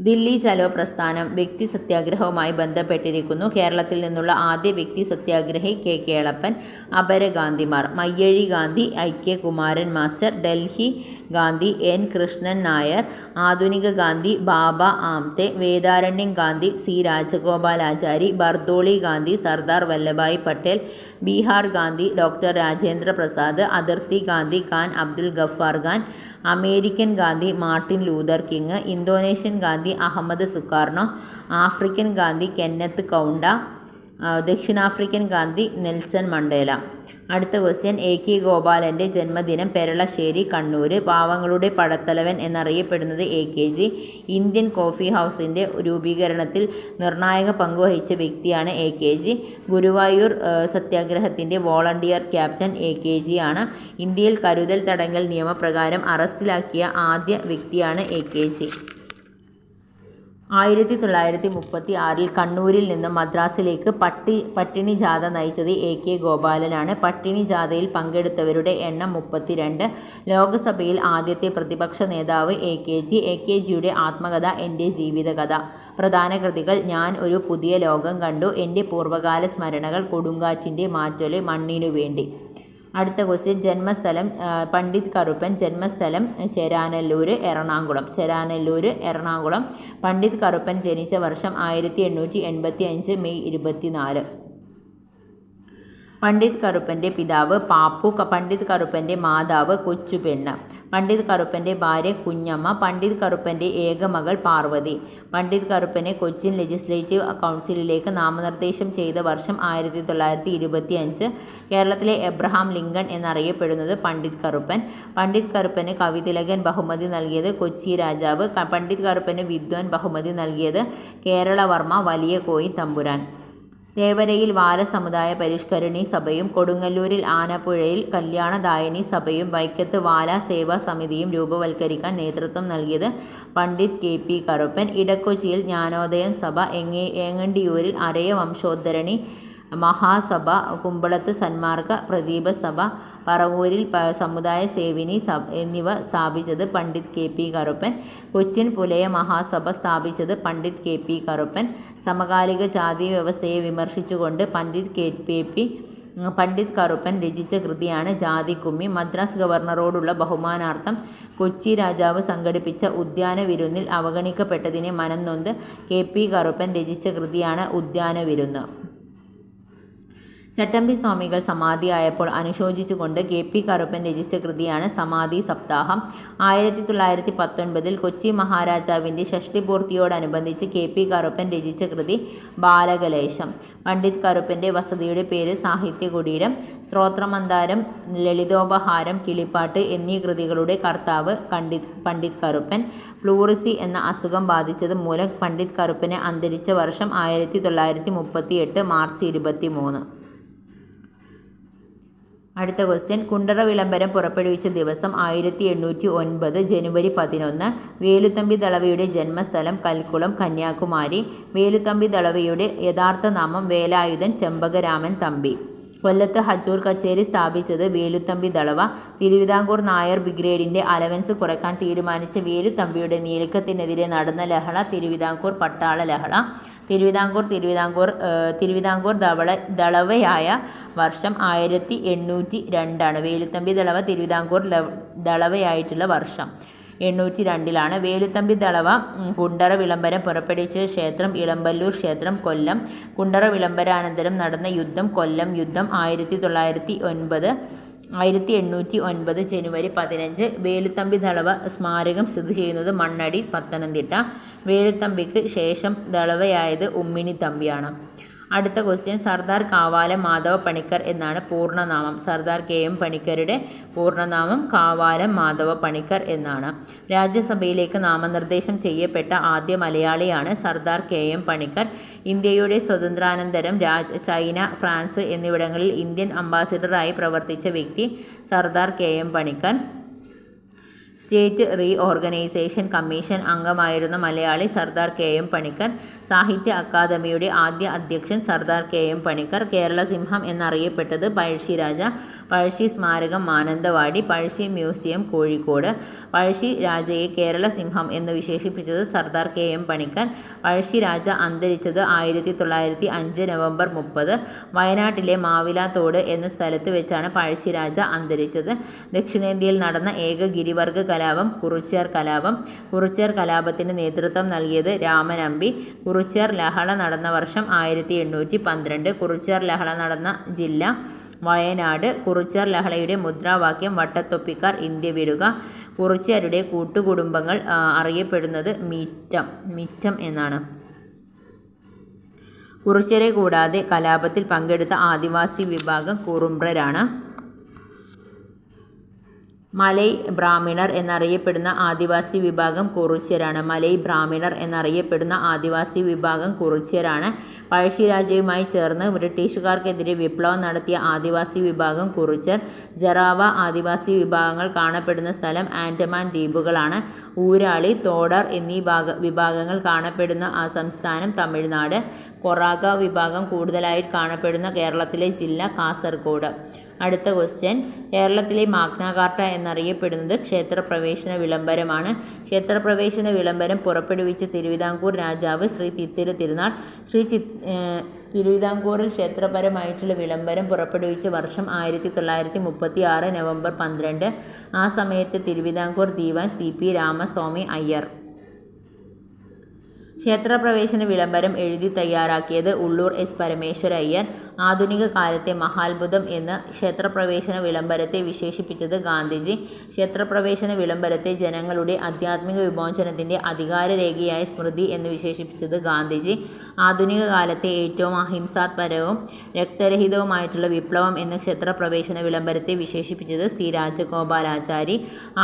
ദില്ലി ചലോ പ്രസ്ഥാനം വ്യക്തി സത്യാഗ്രഹവുമായി ബന്ധപ്പെട്ടിരിക്കുന്നു. കേരളത്തിൽ നിന്നുള്ള ആദ്യ വ്യക്തി സത്യാഗ്രഹി കെ കേളപ്പൻ. അപരഗാന്ധിമാർ: Mayyazhi Gandhi, I K. Kumaran master, Delhi Gandhi, N. Krishnan Nair. ആധുനിക ഗാന്ധി: ബാബ ആംതെ. വേദാരണ്യം ഗാന്ധി: സി. രാജഗോപാലാചാരി. ബർദോളി ഗാന്ധി: സർദാർ വല്ലഭായ് പട്ടേൽ. ബീഹാർ ഗാന്ധി: ഡോക്ടർ രാജേന്ദ്ര പ്രസാദ്. അതിർത്തി Gandhi: Khan Abdul Ghaffar Khan. American Gandhi: Martin Luther King. Indonesian Gandhi: Ahmed Sukarno. African Gandhi: Kenneth Kaunda. ദക്ഷിണാഫ്രിക്കൻ ഗാന്ധി: നെൽസൺ മണ്ടേല. അടുത്ത ക്വസ്റ്റ്യൻ: എ കെ ഗോപാലൻ്റെ ജന്മദിനം പെരളശ്ശേരി, കണ്ണൂർ. പാവങ്ങളുടെ പടത്തലവൻ എന്നറിയപ്പെടുന്നത് A K G. Indian coffee ഹൗസിൻ്റെ രൂപീകരണത്തിൽ നിർണായക പങ്കുവഹിച്ച വ്യക്തിയാണ് എ കെ ജി. ഗുരുവായൂർ സത്യാഗ്രഹത്തിൻ്റെ volunteer captain A K G ആണ്. ഇന്ത്യയിൽ കരുതൽ തടങ്കൽ നിയമപ്രകാരം അറസ്റ്റിലാക്കിയ ആദ്യ വ്യക്തിയാണ് എ കെ ജി. 1936 കണ്ണൂരിൽ നിന്നും മദ്രാസിലേക്ക് പട്ടിണി ജാഥ നയിച്ചത് എ കെ ഗോപാലനാണ്. പട്ടിണി ജാഥയിൽ പങ്കെടുത്തവരുടെ എണ്ണം 32. ലോകസഭയിൽ ആദ്യത്തെ പ്രതിപക്ഷ നേതാവ് A K G. A K ജിയുടെ ആത്മകഥ എൻ്റെ ജീവിതകഥ. പ്രധാന കൃതികൾ: ഞാൻ ഒരു പുതിയ ലോകം കണ്ടു, എൻ്റെ പൂർവ്വകാല സ്മരണകൾ, കൊടുങ്കാറ്റിൻ്റെ മാറ്റൊലി, മണ്ണിനു വേണ്ടി. അടുത്ത ക്വസ്റ്റ്യൻ: ജന്മസ്ഥലം പണ്ഡിറ്റ് കറുപ്പൻ. ജന്മസ്ഥലം ചേരാനെല്ലൂർ, എറണാകുളം. പണ്ഡിറ്റ് കറുപ്പൻ ജനിച്ച വർഷം 1885 മെയ് 24. പണ്ഡിറ്റ് കറുപ്പൻ്റെ പിതാവ് പാപ്പു. പണ്ഡിറ്റ് കറുപ്പൻ്റെ മാതാവ് കൊച്ചുപെണ്ണ്. പണ്ഡിറ്റ് കറുപ്പൻ്റെ ഭാര്യ കുഞ്ഞമ്മ. പണ്ഡിറ്റ് കറുപ്പൻ്റെ ഏക മകൾ പാർവതി. പണ്ഡിറ്റ് കറുപ്പനെ കൊച്ചിൻ ലെജിസ്ലേറ്റീവ് കൗൺസിലിലേക്ക് നാമനിർദ്ദേശം ചെയ്ത വർഷം 1925. കേരളത്തിലെ എബ്രഹാം ലിങ്കൺ എന്നറിയപ്പെടുന്നത് പണ്ഡിറ്റ് കറുപ്പൻ. പണ്ഡിറ്റ് കറുപ്പന് കവിതിലകൻ ബഹുമതി നൽകിയത് കൊച്ചി രാജാവ്. പണ്ഡിറ്റ് കറുപ്പന് വിദ്വാൻ ബഹുമതി നൽകിയത് കേരളവർമ്മ വലിയ കോയി തമ്പുരാൻ. തേവരയിൽ വാലസമുദായ പരിഷ്കരണി സഭയും കൊടുങ്ങല്ലൂരിൽ ആനപ്പുഴയിൽ കല്യാണദായനി സഭയും വൈക്കത്ത് വാല സേവാ സമിതിയും രൂപവൽക്കരിക്കാൻ നേതൃത്വം നൽകിയത് പണ്ഡിറ്റ് കെ പി കറുപ്പൻ. ഇടക്കൊച്ചിയിൽ ജ്ഞാനോദയം സഭ, ഏങ്ങണ്ടിയൂരിൽ അരയ വംശോദ്ധരണി മഹാസഭ, കുമ്പളത്ത് സന്മാർഗ പ്രദീപ സഭ, പറവൂരിൽ സമുദായ സേവിനി എന്നിവ സ്ഥാപിച്ചത് പണ്ഡിറ്റ് കെ പി കറുപ്പൻ. കൊച്ചിൻ പുലയ മഹാസഭ സ്ഥാപിച്ചത് പണ്ഡിറ്റ് കെ പി കറുപ്പൻ. സമകാലിക ജാതി വ്യവസ്ഥയെ വിമർശിച്ചുകൊണ്ട് പണ്ഡിറ്റ് കറുപ്പൻ രചിച്ച കൃതിയാണ് ജാതിക്കുമ്മി. മദ്രാസ് ഗവർണറോടുള്ള ബഹുമാനാർത്ഥം കൊച്ചി രാജാവ് സംഘടിപ്പിച്ച ഉദ്യാന വിരുന്നിൽ അവഗണിക്കപ്പെട്ടതിനെ മനംനൊന്ത് കെ പി കറുപ്പൻ രചിച്ച കൃതിയാണ് ഉദ്യാന വിരുന്ന്. ചട്ടമ്പി സ്വാമികൾ സമാധിയായപ്പോൾ അനുശോചിച്ചുകൊണ്ട് കെ പി കറുപ്പൻ രചിച്ച കൃതിയാണ് സമാധി സപ്താഹം. 1919 കൊച്ചി മഹാരാജാവിൻ്റെ ഷഷ്ടിപൂർത്തിയോടനുബന്ധിച്ച് കെ പി കറുപ്പൻ രചിച്ച കൃതി ബാലകലേശം. പണ്ഡിറ്റ് കറുപ്പൻ്റെ വസതിയുടെ പേര് സാഹിത്യകുടീരം. സ്തോത്രമന്ദാരം, ലളിതോപഹാരം, കിളിപ്പാട്ട് എന്നീ കൃതികളുടെ കർത്താവ് പണ്ഡിറ്റ് കറുപ്പൻ. പ്ലൂറിസി എന്ന അസുഖം ബാധിച്ചത് മൂലം പണ്ഡിറ്റ് കറുപ്പനെ അന്തരിച്ച വർഷം 1938 മാർച്ച് 23. അടുത്ത ക്വസ്റ്റ്യൻ: കുണ്ടറ വിളംബരം പുറപ്പെടുവിച്ച ദിവസം 1809 ജനുവരി 11. വേലുത്തമ്പി ദളവയുടെ ജന്മസ്ഥലം കൽക്കുളം, കന്യാകുമാരി. വേലുത്തമ്പി ദളവയുടെ യഥാർത്ഥ നാമം വേലായുധൻ ചെമ്പകരാമൻ തമ്പി. കൊല്ലത്ത് ഹജൂർ കച്ചേരി സ്ഥാപിച്ചത് വേലുത്തമ്പി ദളവ. തിരുവിതാംകൂർ നായർ ബ്രിഗേഡിൻ്റെ അലവൻസ് കുറയ്ക്കാൻ തീരുമാനിച്ച വേലുത്തമ്പിയുടെ നീക്കത്തിനെതിരെ നടന്ന ലഹള തിരുവിതാംകൂർ പട്ടാള ലഹള. തിരുവിതാംകൂർ ദളവയായ വർഷം 1802. വേലുത്തമ്പി ദളവ തിരുവിതാംകൂർ ദളവയായിട്ടുള്ള വർഷം 802. വേലുത്തമ്പി ദളവ കുണ്ടറ വിളംബരം പുറപ്പെടുവിച്ച ക്ഷേത്രം ഇളമ്പല്ലൂർ ക്ഷേത്രം, കൊല്ലം. കുണ്ടറ വിളംബരാനന്തരം നടന്ന യുദ്ധം കൊല്ലം യുദ്ധം. 1809 ജനുവരി 15. വേലുത്തമ്പി ദളവ സ്മാരകം സ്ഥിതി ചെയ്യുന്നത് മണ്ണടി, പത്തനംതിട്ട. വേലുത്തമ്പിക്ക് ശേഷം ദളവയായത് ഉമ്മിണി തമ്പിയാണ്. അടുത്ത ക്വസ്റ്റ്യൻ: സർദാർ കാവാലം മാധവ പണിക്കർ എന്നാണ് പൂർണ്ണനാമം. സർദാർ കെ എം പണിക്കരുടെ പൂർണ്ണനാമം കാവാലം മാധവ പണിക്കർ എന്നാണ്. രാജ്യസഭയിലേക്ക് നാമനിർദ്ദേശം ചെയ്യപ്പെട്ട ആദ്യ മലയാളിയാണ് സർദാർ കെ എം പണിക്കർ. ഇന്ത്യയുടെ സ്വാതന്ത്ര്യാനന്തരം ചൈന, ഫ്രാൻസ് എന്നിവിടങ്ങളിൽ ഇന്ത്യൻ അംബാസിഡറായി പ്രവർത്തിച്ച വ്യക്തി Sardar K M Panicker. State re organisation commission അംഗമായിരുന്ന മലയാളി സർദാർ കെ.എം. പണിക്കർ. സാഹിത്യ അക്കാദമിയുടെ ആദ്യ അധ്യക്ഷൻ സർദാർ കെ.എം. പണിക്കർ. കേരള സിംഹം എന്നറിയപ്പെട്ടത് പഴശ്ശിരാജ. പഴശ്ശി സ്മാരകം മാനന്തവാടി. പഴശ്ശി മ്യൂസിയം കോഴിക്കോട്. പഴശ്ശി രാജയെ കേരള സിംഹം എന്ന് വിശേഷിപ്പിച്ചത് സർദാർ കെ.എം. പണിക്കർ. പഴശ്ശിരാജ അന്തരിച്ചത് 1905 നവംബർ 30. വയനാട്ടിലെ മാവിലാത്തോട് എന്ന സ്ഥലത്ത് വെച്ചാണ് പഴശ്ശിരാജ അന്തരിച്ചത്. ദക്ഷിണേന്ത്യയിൽ നടന്ന ഏക ഗിരിവർഗ കലാപം കുറിച്യർ കലാപം. കുറിച്യർ കലാപത്തിന് നേതൃത്വം നൽകിയത് രാമനമ്പി. കുറിച്യർ ലഹള നടന്ന വർഷം 1812. കുറിച്യർ ലഹള നടന്ന ജില്ല വയനാട്. കുറിച്യർ ലഹളയുടെ മുദ്രാവാക്യം വട്ടത്തൊപ്പിക്കാർ ഇന്ത്യ വിടുക. കുറിച്യരുടെ കൂട്ടുകുടുംബങ്ങൾ അറിയപ്പെടുന്നത് മിറ്റം എന്നാണ്. കുറിച്യരെ കൂടാതെ കലാപത്തിൽ പങ്കെടുത്ത ആദിവാസി വിഭാഗം കുറുമ്രരാണ്. മലൈ ബ്രാഹ്മിണർ എന്നറിയപ്പെടുന്ന ആദിവാസി വിഭാഗം കുറിച്യരാണ്. മലൈ ബ്രാഹ്മിണർ എന്നറിയപ്പെടുന്ന ആദിവാസി വിഭാഗം കുറിച്യരാണ്. പഴശ്ശിരാജയുമായി ചേർന്ന് ബ്രിട്ടീഷുകാർക്കെതിരെ വിപ്ലവം നടത്തിയ ആദിവാസി വിഭാഗം കുറിച്യർ. ജറാവ ആദിവാസി വിഭാഗങ്ങൾ കാണപ്പെടുന്ന സ്ഥലം ആൻഡമാൻ ദ്വീപുകളാണ്. ഊരാളി, തോടർ എന്നീ വിഭാഗങ്ങൾ കാണപ്പെടുന്ന സംസ്ഥാനം തമിഴ്നാട്. കൊറാക വിഭാഗം കൂടുതലായി കാണപ്പെടുന്ന കേരളത്തിലെ ജില്ല കാസർഗോഡ്. അടുത്ത ക്വസ്റ്റ്യൻ. കേരളത്തിലെ മാഗ്ന കാർട്ട എന്നറിയപ്പെടുന്നത് ക്ഷേത്രപ്രവേശന വിളംബരമാണ്. ക്ഷേത്രപ്രവേശന വിളംബരം പുറപ്പെടുവിച്ച തിരുവിതാംകൂർ രാജാവ് ശ്രീ തിത്തിരു തിരുനാൾ. തിരുവിതാംകൂറിൽ ക്ഷേത്രപരമായിട്ടുള്ള വിളംബരം പുറപ്പെടുവിച്ച വർഷം 1936 നവംബർ 12. ആ സമയത്ത് തിരുവിതാംകൂർ ദീവാൻ CP രാമസ്വാമി അയ്യർ. ക്ഷേത്രപ്രവേശന വിളംബരം എഴുതി തയ്യാറാക്കിയത് ഉള്ളൂർ S. പരമേശ്വര അയ്യർ. ആധുനിക കാലത്തെ മഹാത്ഭുതം എന്ന് ക്ഷേത്രപ്രവേശന വിളംബരത്തെ വിശേഷിപ്പിച്ചത് ഗാന്ധിജി. ക്ഷേത്രപ്രവേശന വിളംബരത്തെ ജനങ്ങളുടെ ആധ്യാത്മിക വിമോചനത്തിൻ്റെ അധികാരരേഖയായ സ്മൃതി എന്ന് വിശേഷിപ്പിച്ചത് ഗാന്ധിജി. ആധുനിക കാലത്തെ ഏറ്റവും അഹിംസാത്മകവും രക്തരഹിതവുമായിട്ടുള്ള വിപ്ലവം എന്ന് ക്ഷേത്രപ്രവേശന വിളംബരത്തെ വിശേഷിപ്പിച്ചത് C. രാജഗോപാലാചാരി.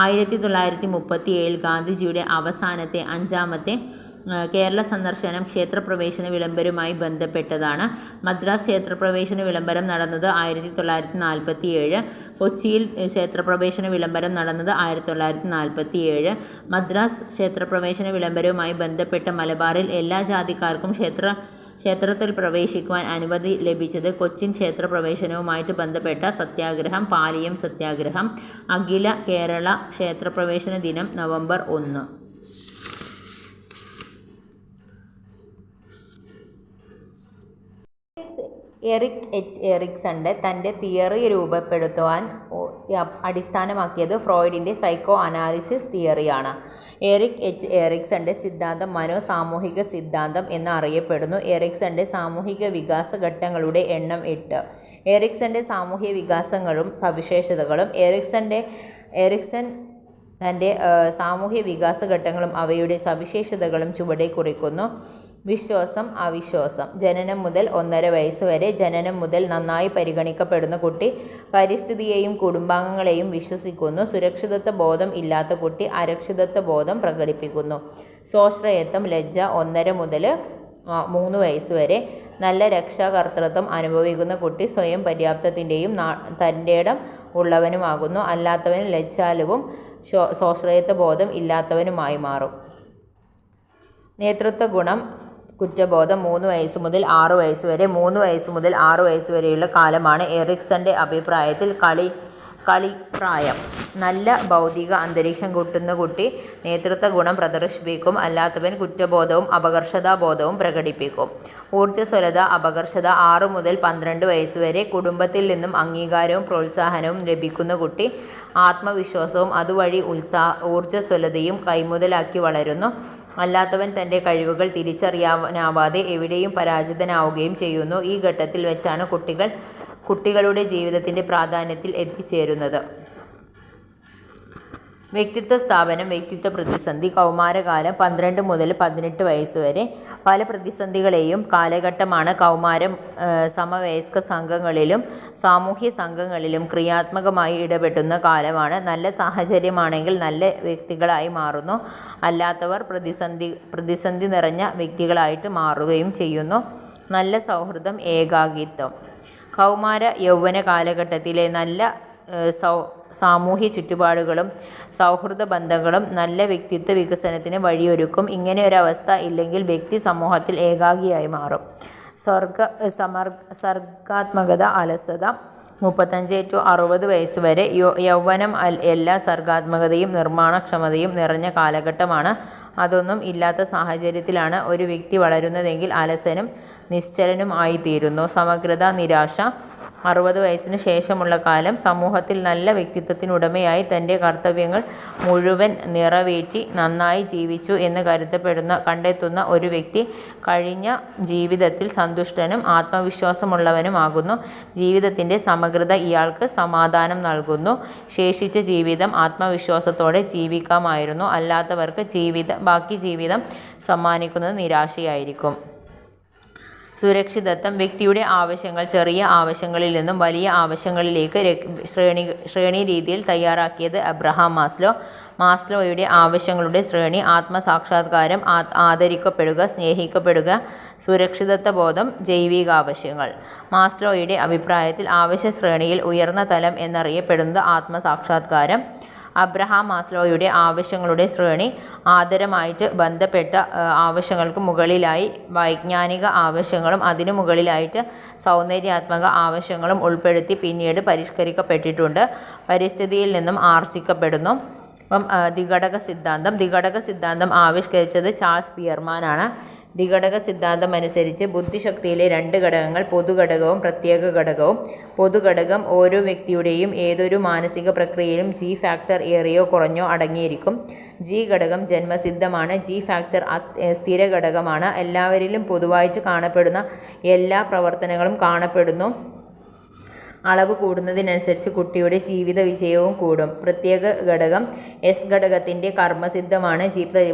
1937 ഗാന്ധിജിയുടെ അവസാനത്തെ 5ാമത്തെ കേരള സന്ദർശനം ക്ഷേത്രപ്രവേശന വിളംബരവുമായി ബന്ധപ്പെട്ടതാണ്. മദ്രാസ് ക്ഷേത്രപ്രവേശന വിളംബരം നടന്നത് 1947. കൊച്ചിയിൽ ക്ഷേത്രപ്രവേശന വിളംബരം നടന്നത് 1947. മദ്രാസ് ക്ഷേത്രപ്രവേശന വിളംബരവുമായി ബന്ധപ്പെട്ട മലബാറിൽ എല്ലാ ജാതിക്കാർക്കും ക്ഷേത്രത്തിൽ പ്രവേശിക്കുവാൻ അനുമതി ലഭിച്ചത് കൊച്ചിൻ ക്ഷേത്രപ്രവേശനവുമായിട്ട് ബന്ധപ്പെട്ട സത്യാഗ്രഹം പാലിയം സത്യാഗ്രഹം. അഖില കേരള ക്ഷേത്രപ്രവേശന ദിനം നവംബർ 1. എറിക് എച്ച് എറിക്സന്റെ തൻ്റെ തിയറി രൂപപ്പെടുത്തുവാൻ അടിസ്ഥാനമാക്കിയത് ഫ്രോയിഡിൻ്റെ സൈക്കോ അനാലിസിസ് തിയറിയാണ്. എറിക് എച്ച് എറിക്സന്റെ സിദ്ധാന്തം മനോസാമൂഹിക സിദ്ധാന്തം എന്നറിയപ്പെടുന്നു. എറിക്സന്റെ സാമൂഹിക വികാസ ഘട്ടങ്ങളുടെ എണ്ണം 8. എറിക്സന്റെ സാമൂഹിക വികാസങ്ങളും സവിശേഷതകളും. എറിക്സൺ തൻ്റെ സാമൂഹ്യ വികാസ ഘട്ടങ്ങളും അവയുടെ സവിശേഷതകളും ചുവടെ കുറിക്കുന്നു. വിശ്വാസം, അവിശ്വാസം. ജനനം മുതൽ 1.5 വയസ്സ് വരെ. ജനനം മുതൽ നന്നായി പരിഗണിക്കപ്പെടുന്ന കുട്ടി പരിസ്ഥിതിയെയും കുടുംബാംഗങ്ങളെയും വിശ്വസിക്കുന്നു. സുരക്ഷിതത്വ ബോധം ഇല്ലാത്ത കുട്ടി അരക്ഷിതത്വ ബോധം പ്രകടിപ്പിക്കുന്നു. സ്വാശ്രയത്വം, ലജ്ജ 1.5 മുതൽ 3 വയസ്സ് വരെ. നല്ല രക്ഷാകർതൃത്വം അനുഭവിക്കുന്ന കുട്ടി സ്വയം പര്യാപ്തത്തിൻ്റെയും തൻ്റെയിടം ഉള്ളവനുമാകുന്നു. അല്ലാത്തവൻ ലജ്ജാലുവും സ്വാശ്രയത്വ ബോധം ഇല്ലാത്തവനുമായി മാറും. നേതൃത്വ ഗുണം, കുറ്റബോധം 3 വയസ്സ് മുതൽ 6 വയസ്സ് വരെ. 3 വയസ്സ് മുതൽ 6 വയസ്സ് വരെയുള്ള കാലമാണ് എറിക്സന്റെ അഭിപ്രായത്തിൽ കളിപ്രായം. നല്ല ഭൗതിക അന്തരീക്ഷം കിട്ടുന്ന കുട്ടി നേതൃത്വ ഗുണം പ്രദർശിപ്പിക്കും. അല്ലാത്തവൻ കുറ്റബോധവും അപകർഷതാബോധവും പ്രകടിപ്പിക്കും. ഊർജ്ജസ്വലത, അപകർഷത 6 മുതൽ 12 വയസ്സ് വരെ. കുടുംബത്തിൽ നിന്നും അംഗീകാരവും പ്രോത്സാഹനവും ലഭിക്കുന്ന കുട്ടി ആത്മവിശ്വാസവും അതുവഴി ഊർജ്ജസ്വലതയും കൈമുതലാക്കി വളരുന്നു. അല്ലാത്തവൻ തൻ്റെ കഴിവുകൾ തിരിച്ചറിയാനാവാതെ എവിടെയും പരാജിതനാവുകയും ചെയ്യുന്നു. ഈ ഘട്ടത്തിൽ വെച്ചാണ് കുട്ടികളുടെ ജീവിതത്തിൻ്റെ പ്രാധാന്യത്തിൽ എത്തിച്ചേരുന്നത്. വ്യക്തിത്വ സ്ഥാപനം, വ്യക്തിത്വ പ്രതിസന്ധി. കൗമാരകാലം 12 മുതൽ 18 വയസ്സ് വരെ. പല പ്രതിസന്ധികളെയും കാലഘട്ടമാണ്. കൗമാരം സമവയസ്ക സംഘങ്ങളിലും സാമൂഹ്യ സംഘങ്ങളിലും ക്രിയാത്മകമായി ഇടപെടുന്ന കാലമാണ്. നല്ല സാഹചര്യമാണെങ്കിൽ നല്ല വ്യക്തികളായി മാറുന്നു. അല്ലാത്തവർ പ്രതിസന്ധി നിറഞ്ഞ വ്യക്തികളായിട്ട് മാറുകയും ചെയ്യുന്നു. നല്ല സൗഹൃദം, ഏകാകിത്വം. കൗമാര യൗവന കാലഘട്ടത്തിലെ നല്ല സാമൂഹ്യ ചുറ്റുപാടുകളും സൗഹൃദ ബന്ധങ്ങളും നല്ല വ്യക്തിത്വ വികസനത്തിന് വഴിയൊരുക്കും. ഇങ്ങനെ ഒരവസ്ഥ ഇല്ലെങ്കിൽ വ്യക്തി സമൂഹത്തിൽ ഏകാഗിയായി മാറും. സർഗാത്മകത, അലസത. 35 to 60 വയസ്സ് വരെ യൗവനം എല്ലാ സർഗാത്മകതയും നിർമ്മാണക്ഷമതയും നിറഞ്ഞ കാലഘട്ടമാണ്. അതൊന്നും ഇല്ലാത്ത സാഹചര്യത്തിലാണ് ഒരു വ്യക്തി വളരുന്നതെങ്കിൽ അലസനും നിശ്ചലനും ആയിത്തീരുന്നു. സമഗ്രത, നിരാശ. 60 വയസ്സിന് ശേഷമുള്ള കാലം സമൂഹത്തിൽ നല്ല വ്യക്തിത്വത്തിനുടമയായി തൻ്റെ കർത്തവ്യങ്ങൾ മുഴുവൻ നിറവേറ്റി നന്നായി ജീവിച്ചു എന്ന് കണ്ടെത്തുന്ന ഒരു വ്യക്തി കഴിഞ്ഞ ജീവിതത്തിൽ സന്തുഷ്ടനും ആത്മവിശ്വാസമുള്ളവനുമാകുന്നു. ജീവിതത്തിൻ്റെ സമഗ്രത ഇയാൾക്ക് സമാധാനം നൽകുന്നു. ശേഷിച്ച ജീവിതം ആത്മവിശ്വാസത്തോടെ ജീവിക്കാമായിരുന്നു. അല്ലാത്തവർക്ക് ബാക്കി ജീവിതം സമ്മാനിക്കുന്നത് നിരാശയായിരിക്കും. സുരക്ഷിതത്വം. വ്യക്തിയുടെ ആവശ്യങ്ങൾ ചെറിയ ആവശ്യങ്ങളിൽ നിന്നും വലിയ ആവശ്യങ്ങളിലേക്ക് ശ്രേണി രീതിയിൽ തയ്യാറാക്കിയത് അബ്രഹാം മാസ്ലോ. മാസ്ലോയുടെ ആവശ്യങ്ങളുടെ ശ്രേണി: ആത്മസാക്ഷാത്കാരം, ആദരിക്കപ്പെടുക, സ്നേഹിക്കപ്പെടുക, സുരക്ഷിതത്വബോധം, ജൈവികാവശ്യങ്ങൾ. മാസ്ലോയുടെ അഭിപ്രായത്തിൽ ആവശ്യ ശ്രേണിയിൽ ഉയർന്ന തലം എന്നറിയപ്പെടുന്നത് ആത്മസാക്ഷാത്കാരം. അബ്രഹാം മാസ്ലോയുടെ ആവശ്യങ്ങളുടെ ശ്രേണി: ആദരമായിട്ട് ബന്ധപ്പെട്ട ആവശ്യങ്ങൾക്ക് മുകളിലായി വൈജ്ഞാനിക ആവശ്യങ്ങളും അതിനു മുകളിലായിട്ട് സൗന്ദര്യാത്മക ആവശ്യങ്ങളും ഉൾപ്പെടുത്തി പിന്നീട് പരിഷ്കരിക്കപ്പെട്ടിട്ടുണ്ട്. പരിസ്ഥിതിയിൽ നിന്നും ആർജിക്കപ്പെടുന്നു. ദ്വിഘടക സിദ്ധാന്തം. ദ്വിഘടക സിദ്ധാന്തം ആവിഷ്കരിച്ചത് ചാൾസ് പിയർമാനാണ്. ദ്വിഘടക സിദ്ധാന്തം അനുസരിച്ച് ബുദ്ധിശക്തിയിലെ 2 ഘടകങ്ങൾ പൊതുഘടകവും പ്രത്യേക ഘടകവും. പൊതുഘടകം ഓരോ വ്യക്തിയുടെയും ഏതൊരു മാനസിക പ്രക്രിയയിലും ജി ഫാക്ടർ ഏറിയോ കുറഞ്ഞോ അടങ്ങിയിരിക്കും. ജി ഘടകം ജന്മസിദ്ധമാണ്. ജി ഫാക്ടർ സ്ഥിര ഘടകമാണ്. എല്ലാവരിലും പൊതുവായിട്ട് കാണപ്പെടുന്ന എല്ലാ പ്രവർത്തനങ്ങളും കാണപ്പെടുന്നു. അളവ് കൂടുന്നതിനനുസരിച്ച് കുട്ടിയുടെ ജീവിത വിജയവും കൂടും. പ്രത്യേക ഘടകം എസ് ഘടകത്തിൻ്റെ കർമ്മസിദ്ധമാണ്.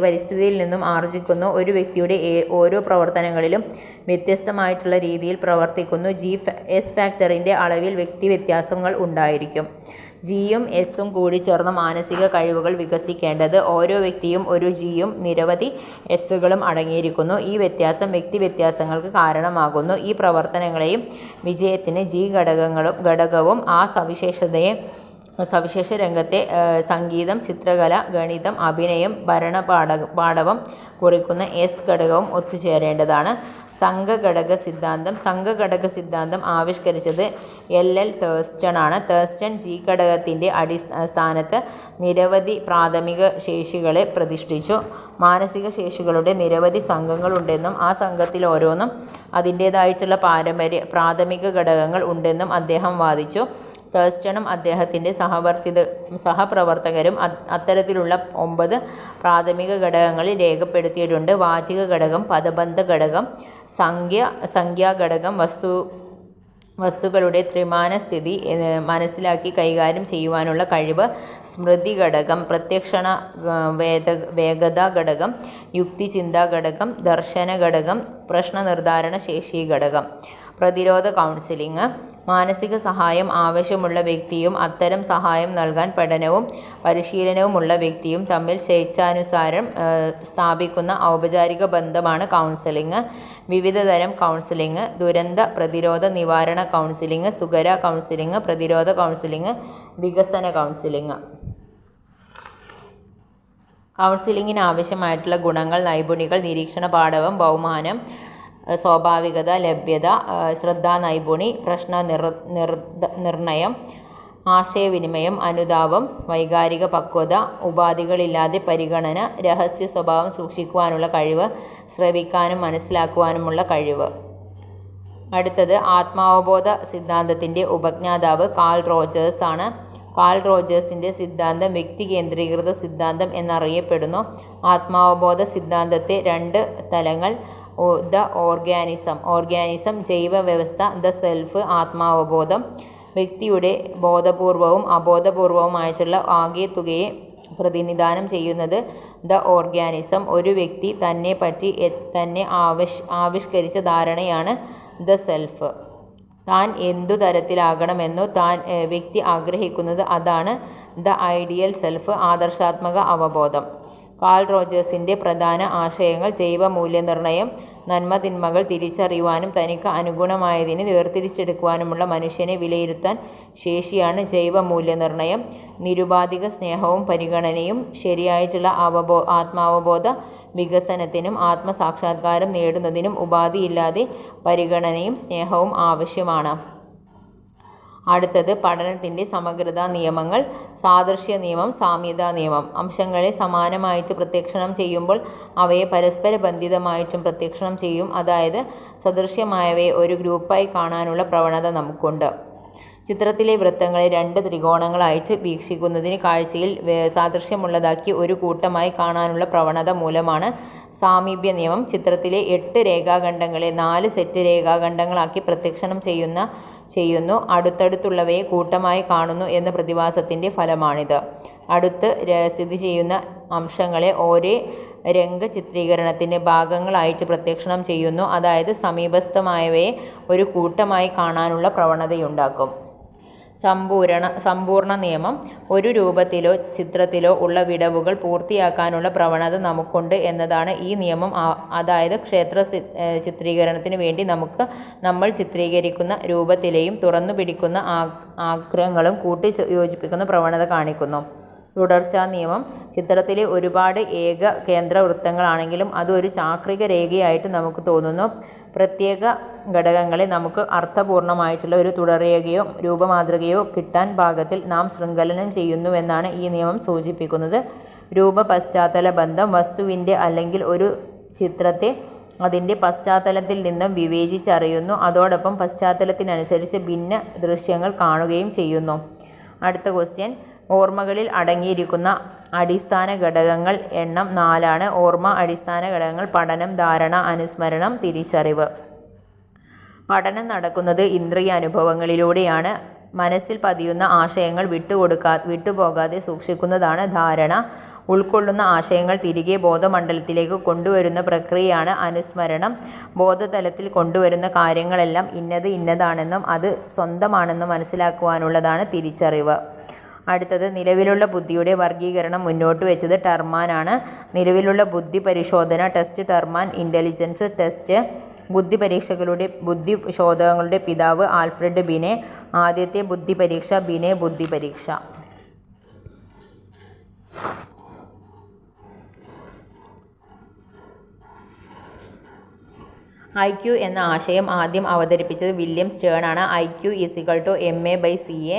പരിസ്ഥിതിയിൽ നിന്നും ആർജിക്കുന്നു. ഒരു വ്യക്തിയുടെ ഓരോ പ്രവർത്തനങ്ങളിലും വ്യത്യസ്തമായിട്ടുള്ള രീതിയിൽ പ്രവർത്തിക്കുന്നു. എസ് ഫാക്ടറിൻ്റെ അളവിൽ വ്യക്തി വ്യത്യാസങ്ങൾ ഉണ്ടായിരിക്കും. ജിയും എസും കൂടി ചേർന്ന മാനസിക കഴിവുകൾ വികസിക്കേണ്ടത്. ഓരോ വ്യക്തിയും ഒരു ജിയും നിരവധി എസുകളും അടങ്ങിയിരിക്കുന്നു. ഈ വ്യത്യാസം വ്യക്തി വ്യത്യാസങ്ങൾക്ക് കാരണമാകുന്നു. ഈ പ്രവർത്തനങ്ങളെയും വിജയത്തിന് ജി ഘടകവും ആ സവിശേഷ രംഗത്തെ സംഗീതം, ചിത്രകല, ഗണിതം, അഭിനയം, ഭരണപാടവം കുറിക്കുന്ന എസ് ഘടകവും ഒത്തുചേരേണ്ടതാണ്. സംഘഘടക സിദ്ധാന്തം. സംഘഘടക സിദ്ധാന്തം ആവിഷ്കരിച്ചത് LL തേഴ്സ്റ്റൺ ആണ്. തേഴ്സ്റ്റൺ ജി ഘടകത്തിൻ്റെ സ്ഥാനത്ത് നിരവധി പ്രാഥമിക ശേഷികളെ പ്രതിഷ്ഠിച്ചു. മാനസിക ശേഷികളുടെ നിരവധി സംഘങ്ങളുണ്ടെന്നും ആ സംഘത്തിൽ ഓരോന്നും അതിൻ്റേതായിട്ടുള്ള പ്രാഥമിക ഘടകങ്ങൾ ഉണ്ടെന്നും അദ്ദേഹം വാദിച്ചു. തേഴ്സ്റ്റണും അദ്ദേഹത്തിൻ്റെ സഹപ്രവർത്തകരും അത്തരത്തിലുള്ള 9 പ്രാഥമിക ഘടകങ്ങളിൽ രേഖപ്പെടുത്തിയിട്ടുണ്ട്. വാചിക ഘടകം, പദബന്ധ ഘടകം, സംഖ്യാഘടകം, വസ്തുക്കളുടെ ത്രിമാന സ്ഥിതി മനസ്സിലാക്കി കൈകാര്യം ചെയ്യുവാനുള്ള കഴിവ്, സ്മൃതി ഘടകം, പ്രത്യക്ഷണ വേഗത ഘടകം, യുക്തിചിന്താ ഘടകം, ദർശന ഘടകം, പ്രശ്നനിർദ്ധാരണ ശേഷി ഘടകം. പ്രതിരോധ കൗൺസിലിംഗ്. മാനസിക സഹായം ആവശ്യമുള്ള വ്യക്തിയും അത്തരം സഹായം നൽകാൻ പഠനവും പരിശീലനവുമുള്ള വ്യക്തിയും തമ്മിൽ സ്വേച്ഛാനുസാരം സ്ഥാപിക്കുന്ന ഔപചാരിക ബന്ധമാണ് കൗൺസിലിംഗ്. വിവിധതരം കൗൺസിലിംഗ്: ദുരന്ത പ്രതിരോധ നിവാരണ കൗൺസിലിംഗ്, സുഗര കൗൺസിലിംഗ്, പ്രതിരോധ കൗൺസിലിംഗ്, വികസന കൗൺസിലിംഗ്. കൗൺസിലിംഗിന് ആവശ്യമായിട്ടുള്ള ഗുണങ്ങൾ: നൈപുണികൾ, നിരീക്ഷണ പാടവം, ബഹുമാനം, സ്വാഭാവികത, ലഭ്യത, ശ്രദ്ധാനൈപുണി, നിർണയം, ആശയവിനിമയം, അനുതാപം, വൈകാരിക പക്വത, ഉപാധികളില്ലാതെ പരിഗണന, രഹസ്യ സ്വഭാവം സൂക്ഷിക്കുവാനുള്ള കഴിവ്, ശ്രവിക്കാനും മനസ്സിലാക്കുവാനുമുള്ള കഴിവ്. അടുത്തത് ആത്മാവബോധ സിദ്ധാന്തത്തിൻ്റെ ഉപജ്ഞാതാവ് കാൾ റോജേഴ്സ് ആണ്. കാൾ റോജേഴ്സിൻ്റെ സിദ്ധാന്തം വ്യക്തി കേന്ദ്രീകൃത സിദ്ധാന്തം എന്നറിയപ്പെടുന്നു. ആത്മാവബോധ സിദ്ധാന്തത്തെ 2 തലങ്ങൾ: ദ ഓർഗാനിസം, ജൈവ വ്യവസ്ഥ, ദ സെൽഫ്, ആത്മാവബോധം. വ്യക്തിയുടെ ബോധപൂർവവും അബോധപൂർവവുമായിട്ടുള്ള ആകെത്തുകയെ പ്രതിനിധാനം ചെയ്യുന്നത് ദ ഓർഗാനിസം. ഒരു വ്യക്തി തന്നെപ്പറ്റി തന്നെ ആവിഷ്കരിച്ച ധാരണയാണ് ദ സെൽഫ്. താൻ എന്തു തരത്തിലാകണമെന്നോ വ്യക്തി ആഗ്രഹിക്കുന്നത് അതാണ് ദ ഐഡിയൽ സെൽഫ്, ആദർശാത്മക അവബോധം. കാൾ റോജേഴ്സിൻ്റെ പ്രധാന ആശയങ്ങൾ: ജൈവ മൂല്യനിർണ്ണയം, നന്മതിന്മകൾ തിരിച്ചറിയുവാനും തനിക്ക് അനുഗുണമായതിനെ വേർതിരിച്ചെടുക്കുവാനുമുള്ള മനുഷ്യനെ വിലയിരുത്താൻ ശേഷിയാണ് ജൈവ മൂല്യനിർണ്ണയം. നിരുപാധിക സ്നേഹവും പരിഗണനയും ശരിയായിട്ടുള്ള ആത്മാവബോധ വികസനത്തിനും ആത്മസാക്ഷാത്കാരം നേടുന്നതിനും ഉപാധിയില്ലാതെ പരിഗണനയും സ്നേഹവും ആവശ്യമാണ്. അടുത്തത് പഠനത്തിൻ്റെ സമഗ്രതാ നിയമങ്ങൾ. സാദൃശ്യ നിയമം, സാമ്യതാ നിയമം. അംശങ്ങളെ സമാനമായിട്ട് പ്രത്യക്ഷണം ചെയ്യുമ്പോൾ അവയെ പരസ്പര ബന്ധിതമായിട്ടും പ്രത്യക്ഷണം ചെയ്യും. അതായത് സദൃശ്യമായവയെ ഒരു ഗ്രൂപ്പായി കാണാനുള്ള പ്രവണത നമുക്കുണ്ട്. ചിത്രത്തിലെ വൃത്തങ്ങളെ 2 ത്രികോണങ്ങളായിട്ട് വീക്ഷിക്കുന്നതിന് കാഴ്ചയിൽ സാദൃശ്യമുള്ളതാക്കി ഒരു കൂട്ടമായി കാണാനുള്ള പ്രവണത മൂലമാണ് സാമീപ്യ നിയമം. ചിത്രത്തിലെ 8 രേഖാഖണ്ഡങ്ങളെ 4 സെറ്റ് രേഖാഖണ്ഡങ്ങളാക്കി പ്രത്യക്ഷണം ചെയ്യുന്നു. അടുത്തടുത്തുള്ളവയെ കൂട്ടമായി കാണുന്നു എന്ന പ്രതിഭാസത്തിൻ്റെ ഫലമാണിത്. അടുത്ത് സ്ഥിതി ചെയ്യുന്ന അംശങ്ങളെ ഒരേ രംഗചിത്രീകരണത്തിൻ്റെ ഭാഗങ്ങളായിട്ട് പ്രത്യക്ഷണം ചെയ്യുന്നു. അതായത് സമീപസ്ഥമായവയെ ഒരു കൂട്ടമായി കാണാനുള്ള പ്രവണതയുണ്ടാക്കും. സമ്പൂർണ്ണ നിയമം. ഒരു രൂപത്തിലോ ചിത്രത്തിലോ ഉള്ള വിടവുകൾ പൂർത്തിയാക്കാനുള്ള പ്രവണത നമുക്കുണ്ട് എന്നതാണ് ഈ നിയമം. അതായത് ക്ഷേത്ര ചിത്രീകരണത്തിന് വേണ്ടി നമ്മൾ ചിത്രീകരിക്കുന്ന രൂപത്തിലെയും തുറന്നു പിടിക്കുന്ന ആഗ്രഹങ്ങളും കൂട്ടി യോജിപ്പിക്കുന്ന പ്രവണത കാണിക്കുന്നു. തുടർച്ചാ നിയമം. ചിത്രത്തിലെ ഒരുപാട് ഏക കേന്ദ്ര വൃത്തങ്ങളാണെങ്കിലും അത് ഒരു ചാക്രിക രേഖയായിട്ട് നമുക്ക് തോന്നുന്നു. പ്രത്യേക ഘടകങ്ങളെ നമുക്ക് അർത്ഥപൂർണമായിട്ടുള്ള ഒരു തുടർരേഖയോ രൂപമാതൃകയോ കിട്ടാൻ പാകത്തിൽ നാം ശൃംഖലനം ചെയ്യുന്നുവെന്നാണ് ഈ നിയമം സൂചിപ്പിക്കുന്നത്. രൂപപശ്ചാത്തല ബന്ധം. വസ്തുവിൻ്റെ അല്ലെങ്കിൽ ഒരു ചിത്രത്തെ അതിൻ്റെ പശ്ചാത്തലത്തിൽ നിന്നും വിവേചിച്ചറിയുന്നു. അതോടൊപ്പം പശ്ചാത്തലത്തിനനുസരിച്ച് ഭിന്ന ദൃശ്യങ്ങൾ കാണുകയും ചെയ്യുന്നു. അടുത്ത ക്വസ്റ്റ്യൻ. ഓർമ്മകളിൽ അടങ്ങിയിരിക്കുന്ന അടിസ്ഥാന ഘടകങ്ങൾ എണ്ണം 4 ഓർമ്മ അടിസ്ഥാന ഘടകങ്ങൾ: പഠനം, ധാരണ, അനുസ്മരണം, തിരിച്ചറിവ്. പഠനം നടക്കുന്നത് ഇന്ദ്രിയ അനുഭവങ്ങളിലൂടെയാണ്. മനസ്സിൽ പതിയുന്ന ആശയങ്ങൾ വിട്ടുപോകാതെ സൂക്ഷിക്കുന്നതാണ് ധാരണ. ഉൾക്കൊള്ളുന്ന ആശയങ്ങൾ തിരികെ ബോധമണ്ഡലത്തിലേക്ക് കൊണ്ടുവരുന്ന പ്രക്രിയയാണ് അനുസ്മരണം. ബോധതലത്തിൽ കൊണ്ടുവരുന്ന കാര്യങ്ങളെല്ലാം ഇന്നതാണെന്നും അത് സ്വന്തമാണെന്നും മനസ്സിലാക്കുവാനുള്ളതാണ് തിരിച്ചറിവ്. അടുത്തത് നിലവിലുള്ള ബുദ്ധിയുടെ വർഗീകരണം മുന്നോട്ട് വെച്ചത് ടെർമാനാണ്. നിലവിലുള്ള ബുദ്ധി പരിശോധന ടെസ്റ്റ്, ടെർമാൻ ഇൻ്റലിജൻസ് ടെസ്റ്റ്. ബുദ്ധിശോധകങ്ങളുടെ പിതാവ് ആൽഫ്രഡ് ബിനെ. ആദ്യത്തെ ബുദ്ധി പരീക്ഷ ബിനെ ബുദ്ധി പരീക്ഷ. IQ എന്ന ആശയം ആദ്യം അവതരിപ്പിച്ചത് വില്യം സ്റ്റേൺ ആണ്. IQ = MA/CA.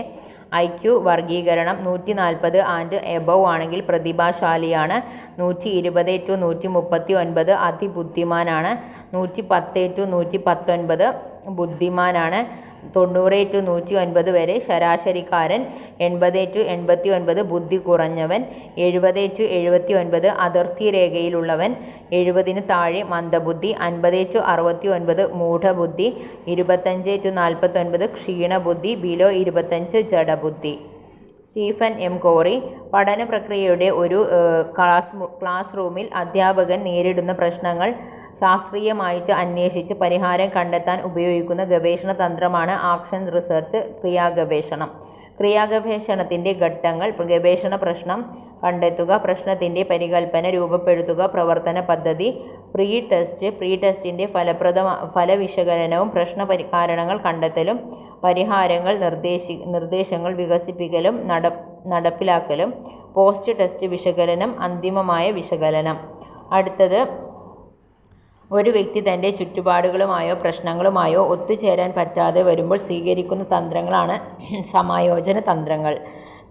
IQ വർഗീകരണം 140 and above ആണെങ്കിൽ പ്രതിഭാശാലിയാണ്. 120 to 139 അതിബുദ്ധിമാനാണ്. 110 to 119 ബുദ്ധിമാനാണ്. 90 to 109 വരെ ശരാശരിക്കാരൻ. 80 to 89 ബുദ്ധി കുറഞ്ഞവൻ. 70 to 79 അതിർത്തി രേഖയിലുള്ളവൻ. 70 താഴെ മന്ദബുദ്ധി. 50 to 69 മൂഢബുദ്ധി. 25 to 49 ക്ഷീണബുദ്ധി. ബിലോ 25 ജഡബുദ്ധി. Stephen M Corey. പഠന പ്രക്രിയയുടെ ഒരു ക്ലാസ് റൂമിൽ അധ്യാപകൻ നേരിടുന്ന പ്രശ്നങ്ങൾ ശാസ്ത്രീയമായിട്ട് അന്വേഷിച്ച് പരിഹാരം കണ്ടെത്താൻ ഉപയോഗിക്കുന്ന ഗവേഷണ തന്ത്രമാണ് ആക്ഷൻ റിസർച്ച്, ക്രിയാഗവേഷണം. ക്രിയാഗവേഷണത്തിൻ്റെ ഘട്ടങ്ങൾ: ഗവേഷണ പ്രശ്നം കണ്ടെത്തുക, പ്രശ്നത്തിൻ്റെ പരികൽപ്പന രൂപപ്പെടുത്തുക, പ്രവർത്തന പദ്ധതി. പ്രീ ടെസ്റ്റിൻ്റെ ഫലവിശകലനവും കാരണങ്ങൾ കണ്ടെത്തലും പരിഹാരങ്ങൾ നിർദ്ദേശങ്ങൾ വികസിപ്പിക്കലും നടപ്പിലാക്കലും. പോസ്റ്റ് ടെസ്റ്റ് വിശകലനം, അന്തിമമായ വിശകലനം. അടുത്തത്, ഒരു വ്യക്തി തൻ്റെ ചുറ്റുപാടുകളുമായോ പ്രശ്നങ്ങളുമായോ ഒത്തുചേരാൻ പറ്റാതെ വരുമ്പോൾ സ്വീകരിക്കുന്ന തന്ത്രങ്ങളാണ് സമായോജന തന്ത്രങ്ങൾ.